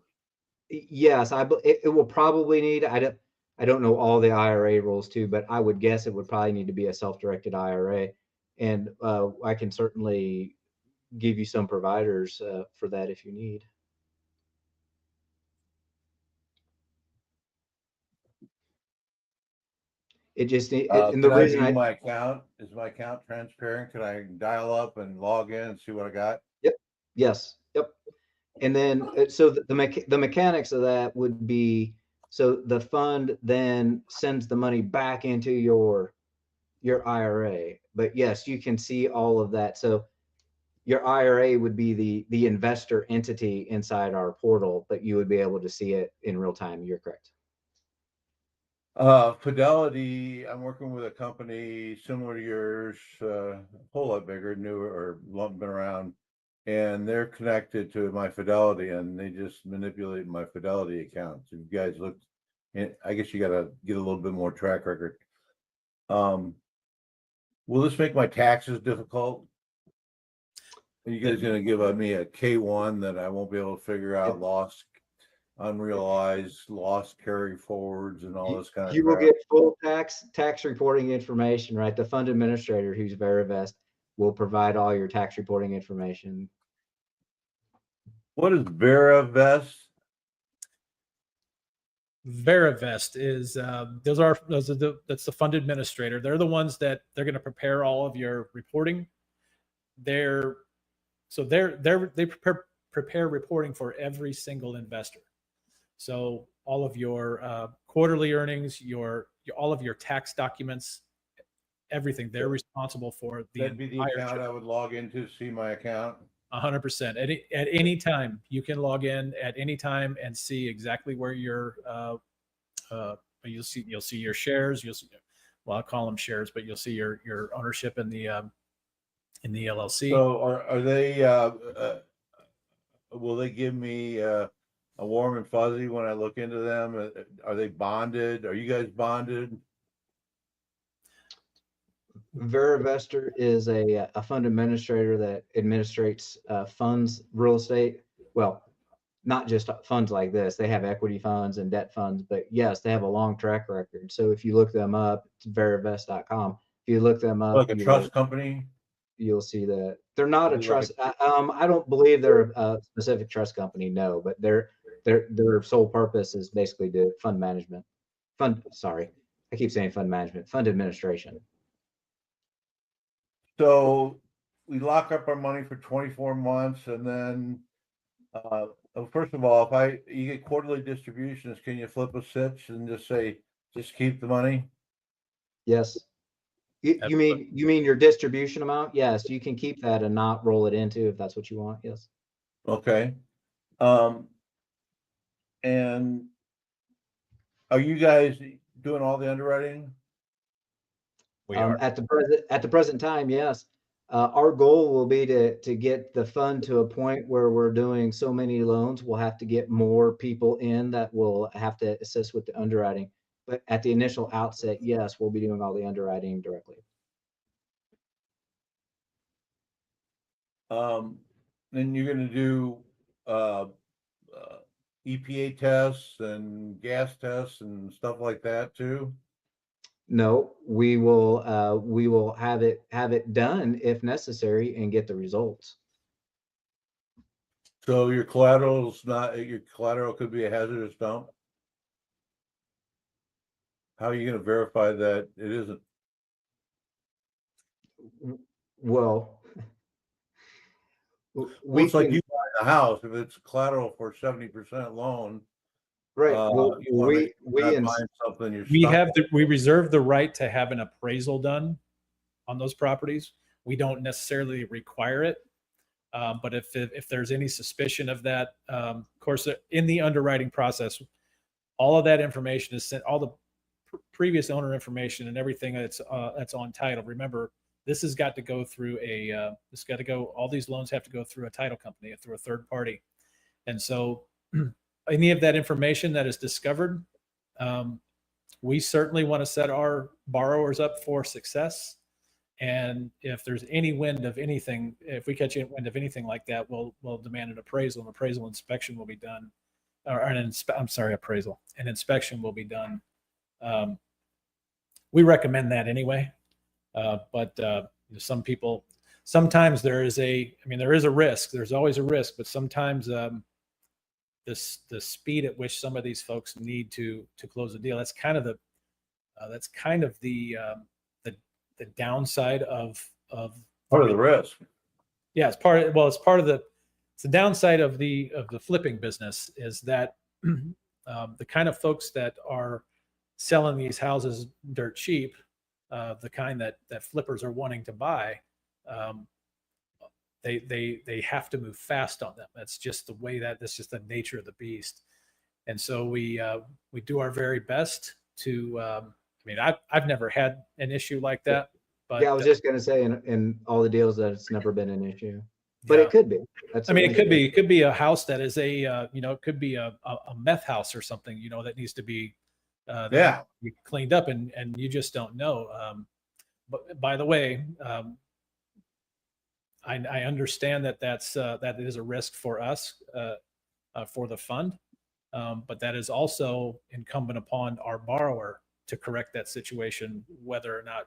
yes, it will probably need, I don't know all the IRA rules too, but I would guess it would probably need to be a self-directed IRA. And I can certainly give you some providers for that if you need. It just, and the
Can I
reason
view my account? Is my account transparent? Can I dial up and log in and see what I got?
yep, yes, yep. And then, so the mechanics of that would be, so the fund then sends the money back into your IRA. But yes, you can see all of that. So your IRA would be the investor entity inside our portal, but you would be able to see it in real time. You're correct.
Fidelity, I'm working with a company similar to yours, a whole lot bigger, newer, or been around, and they're connected to my Fidelity, and they just manipulate my Fidelity accounts. If you guys look, and I guess you got to get a little bit more track record. Will this make my taxes difficult? Are you guys going to give me a K1 that I won't be able to figure out loss, unrealized loss carry forwards and all this kind of
You will
crap?
get full tax reporting information, right? The fund administrator, who's Verivest, will provide all your tax reporting information.
What is Veravest?
Verivest is that's the fund administrator. They're the ones that they're going to prepare all of your reporting. They prepare reporting for every single investor. So all of your quarterly earnings, all of your tax documents, everything, they're responsible for.
That'd be the account I would log into to see my account.
100%. At any time, you can log in at any time and see exactly where your you'll see your shares. You'll see, well, I'll call them shares, but you'll see your ownership in the LLC.
So are they? Will they give me a warm and fuzzy when I look into them? Are they bonded? Are you guys bonded?
Verivestor is a fund administrator that administrates funds, real estate. Well, not just funds like this. They have equity funds and debt funds, but yes, they have a long track record. So if you look them up, it's verivest.com. If you look them up,
Like a trust company?
You'll see that they're not a
Like
trust. I don't believe they're a specific trust company. No, but their sole purpose is basically to fund management. Sorry, I keep saying fund management. Fund administration.
So we lock up our money for 24 months, and then first of all, if you get quarterly distributions, can you flip a switch and just say, just keep the money?
Yes. You mean your distribution amount? Yes, you can keep that and not roll it into if that's what you want. Yes.
Okay. And are you guys doing all the underwriting?
We are.
At the present time, yes. Our goal will be to get the fund to a point where we're doing so many loans, we'll have to get more people in that will have to assist with the underwriting. But at the initial outset, yes, we'll be doing all the underwriting directly.
Then you're going to do EPA tests and gas tests and stuff like that too?
No, we will have it done if necessary and get the results.
So your collateral could be a hazardous dump? How are you going to verify that it isn't?
Well,
It's like you buy a house, if it's collateral for 70% loan,
right.
We reserve the right to have an appraisal done on those properties. We don't necessarily require it, but if there's any suspicion of that, of course, in the underwriting process, all of that information is sent. All the previous owner information and everything that's on title. Remember, this has got to go through all these loans have to go through a title company, through a third party. And so any of that information that is discovered, we certainly want to set our borrowers up for success. And if there's any wind of anything, if we catch any wind of anything like that, we'll demand an appraisal. An appraisal inspection will be done, appraisal. An inspection will be done. We recommend that anyway. But some people, sometimes there is a risk. There's always a risk, but sometimes the speed at which some of these folks need to close a deal, that's kind of the downside of
Part of the risk.
Yeah, it's the downside of the flipping business is that the kind of folks that are selling these houses dirt cheap, the kind that flippers are wanting to buy, they have to move fast on them. That's just that's just the nature of the beast. And so we do our very best to. I've never had an issue like that. But
yeah, I was just going to say in all the deals that it's never been an issue, but
yeah.
it could be.
It could be a house that is it could be a meth house or something, that needs to be cleaned up, and you just don't know. But by the way, I understand that is a risk for us, for the fund, but that is also incumbent upon our borrower to correct that situation, whether or not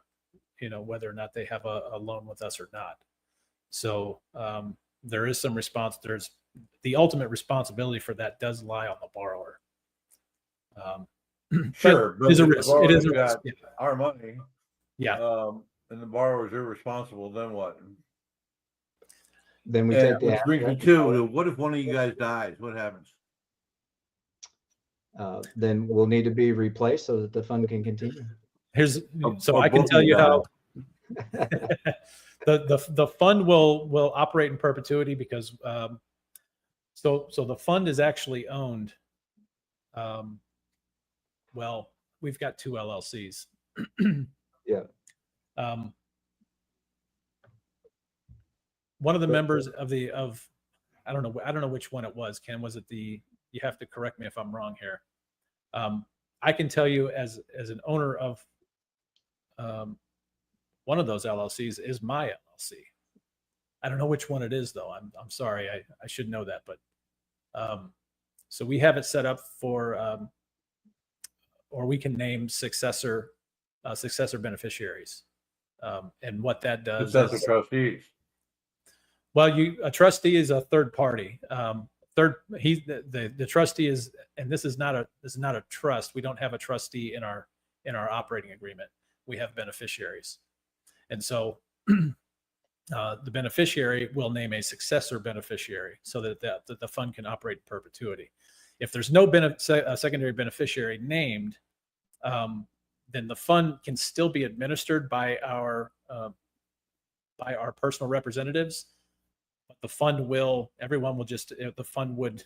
they have a loan with us or not. So there is some response. There's the ultimate responsibility for that does lie on the borrower.
Sure,
but it is a risk. It is a risk.
Yeah. Our money.
Yeah.
And the borrower's irresponsible. Then what?
Then we take the.
Which brings me to what if one of you guys dies? What happens?
Then we'll need to be replaced so that the fund can continue.
I can tell you how the fund will operate in perpetuity because so the fund is actually owned. Well, we've got two LLCs.
Yeah.
One of the members of I don't know which one it was. Ken, was it you have to correct me if I'm wrong here. I can tell you as an owner of one of those LLCs is my LLC. I don't know which one it is though. I'm sorry. I should know that, but so we have it set up for or we can name successor beneficiaries. And what that does
Successor trustees.
Well, a trustee is a third party. The trustee is, and this is not a trust. We don't have a trustee in our operating agreement. We have beneficiaries, and so the beneficiary will name a successor beneficiary so that the fund can operate in perpetuity. If there's no secondary beneficiary named, then the fund can still be administered by our personal representatives. But the fund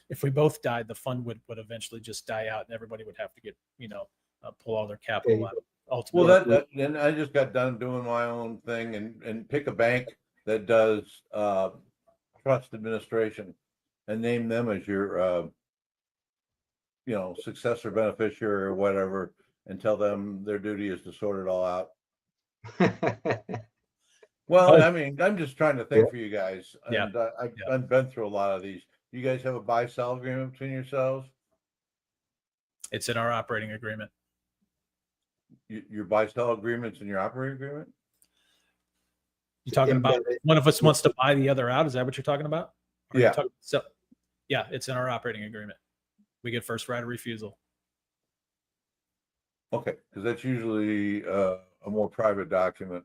if we both died, the fund would eventually just die out, and everybody would have to get pull all their capital out. Ultimately.
Well, and I just got done doing my own thing and pick a bank that does trust administration and name them as your successor beneficiary or whatever, and tell them their duty is to sort it all out. Well, I'm just trying to think for you guys, and I've been through a lot of these. You guys have a buy-sell agreement between yourselves?
It's in our operating agreement.
Your buy-sell agreements in your operating agreement?
You talking about one of us wants to buy the other out? Is that what you're talking about?
Yeah.
Yeah, it's in our operating agreement. We get first right of refusal.
Okay, because that's usually a more private document.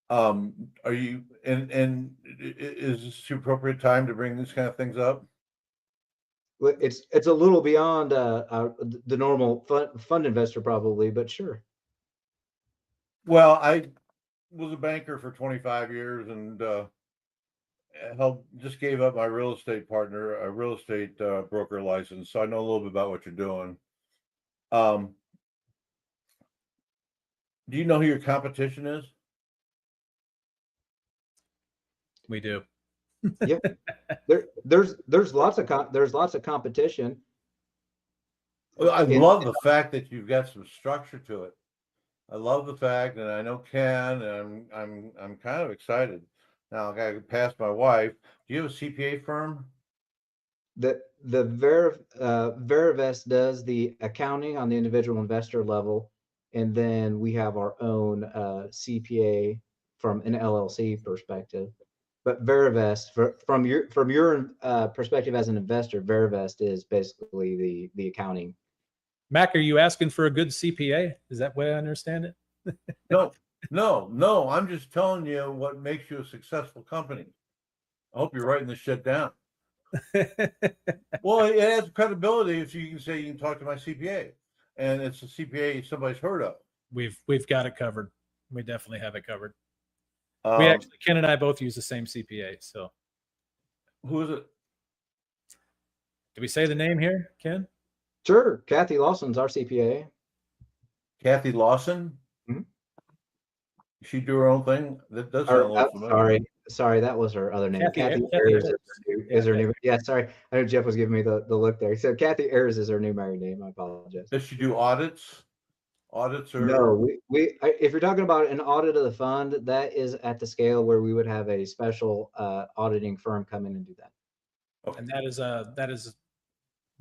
Are you and is this the appropriate time to bring these kind of things up?
Well, it's a little beyond the normal fund investor probably, but sure.
Well, I was a banker for 25 years and just gave up my real estate partner, a real estate broker license, so I know a little bit about what you're doing. Do you know who your competition is?
We do.
There's lots of competition.
Well, I
In-
love the fact that you've got some structure to it. I love the fact that I know Ken, and I'm kind of excited. Now I gotta pass my wife. Do you have a CPA firm?
The Verivest does the accounting on the individual investor level, and then we have our own CPA from an LLC perspective. But Verivest, from your perspective as an investor, Verivest is basically the accounting.
Mac, are you asking for a good CPA? Is that the way I understand it?
No. I'm just telling you what makes you a successful company. I hope you're writing this shit down. Well, it adds credibility if you can say you can talk to my CPA, and it's a CPA somebody's heard of.
We've got it covered. We definitely have it covered.
Um,
Ken and I both use the same CPA. So,
who is it?
do we say the name here, Ken?
Sure, Kathy Lawson's our CPA.
Kathy Lawson.
Mhm.
She do her own thing. That does sound a little familiar.
Sorry, that was her other name. Kathy
Kathy
Ayers
Ayers.
is her new. Yeah, sorry. I know Jeff was giving me the look there. So Kathy Ayers is her new married name. I apologize.
Does she do audits? Audits are
No, if you're talking about an audit of the fund, that is at the scale where we would have a special auditing firm come in and do that.
okay.
And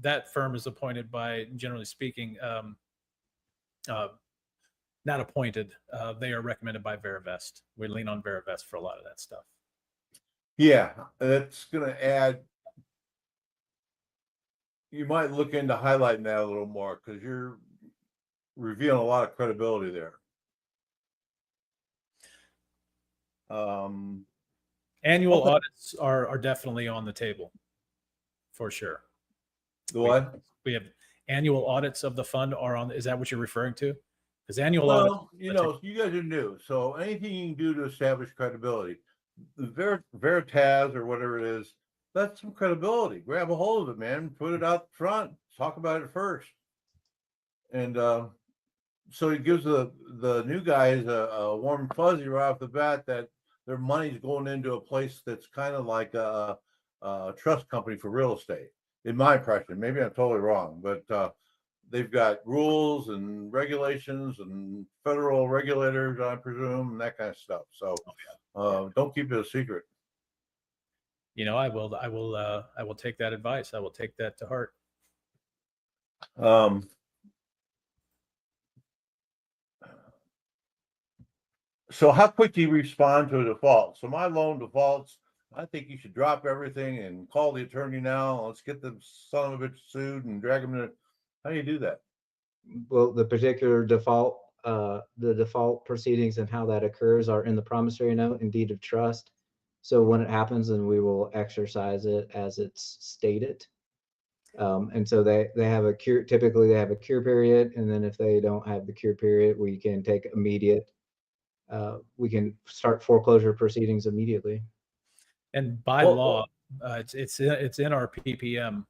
that firm is appointed by, generally speaking, not appointed. They are recommended by Verivest. We lean on Verivest for a lot of that stuff.
Yeah, that's going to add. You might look into highlighting that a little more because you're revealing a lot of credibility there.
Annual
Okay.
audits are definitely on the table, for sure.
The what?
We have annual audits of the fund are on. Is that what you're referring to? Because annual audits.
Well, you guys are new, so anything you can do to establish credibility, the Veritas or whatever it is, that's some credibility. Grab a hold of it, man. Put it out front. Talk about it first. And so it gives the new guys a warm fuzzy right off the bat that their money's going into a place that's kind of like a trust company for real estate. In my impression, maybe I'm totally wrong, but they've got rules and regulations and federal regulators, I presume, and that kind of stuff. So don't keep it a secret.
I will take that advice. I will take that to heart.
So how quick do you respond to a default? So my loan defaults. I think you should drop everything and call the attorney now. Let's get the son of a bitch sued and drag him in. How do you do that?
Well, the particular default, the default proceedings and how that occurs are in the promissory note and deed of trust. So when it happens, then we will exercise it as it's stated. And so they have a cure. Typically, they have a cure period, and then if they don't have the cure period, we can take immediate. We can start foreclosure proceedings immediately.
And by law, it's in our PPM.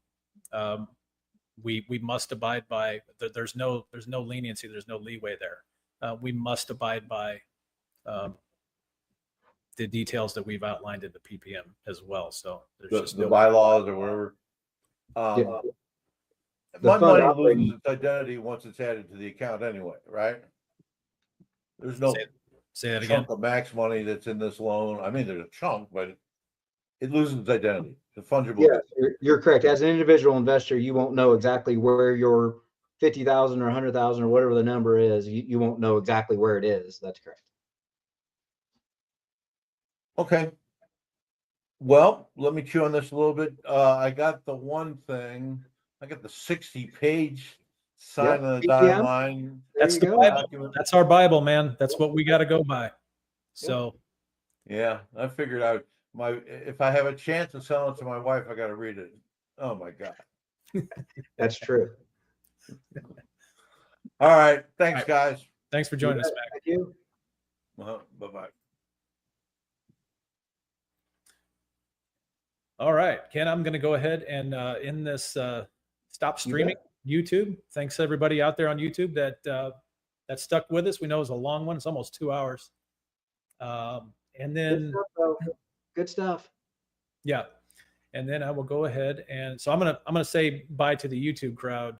We must abide by. There's no leniency. There's no leeway there. We must abide by the details that we've outlined in the PPM as well. So there's just
the
no
bylaws or whatever. My money loses its identity once it's added to the account anyway, right? There's no
say that
chunk
again.
of max money that's in this loan. I mean, there's a chunk, but it loses its identity. It's fungible.
Yeah, you're correct. As an individual investor, you won't know exactly where your 50,000 or 100,000 or whatever the number is. You won't know exactly where it is. That's correct.
Okay. Well, let me chew on this a little bit. I got the one thing. I got the 60-page sign on the dotted line.
That's the Bible. That's our Bible, man. That's what we got to go by. So,
yeah, I figured out if I have a chance of selling it to my wife, I got to read it. Oh my God.
That's true.
All right. Thanks, guys.
Thanks for joining us, Mac.
Thank you.
Bye-bye.
All right, Ken, I'm going to go ahead and end this stop streaming YouTube. Thanks everybody out there on YouTube that stuck with us. We know it was a long one. It's almost 2 hours. And then
Good stuff.
Yeah. And then I will go ahead and so I'm gonna say bye to the YouTube crowd.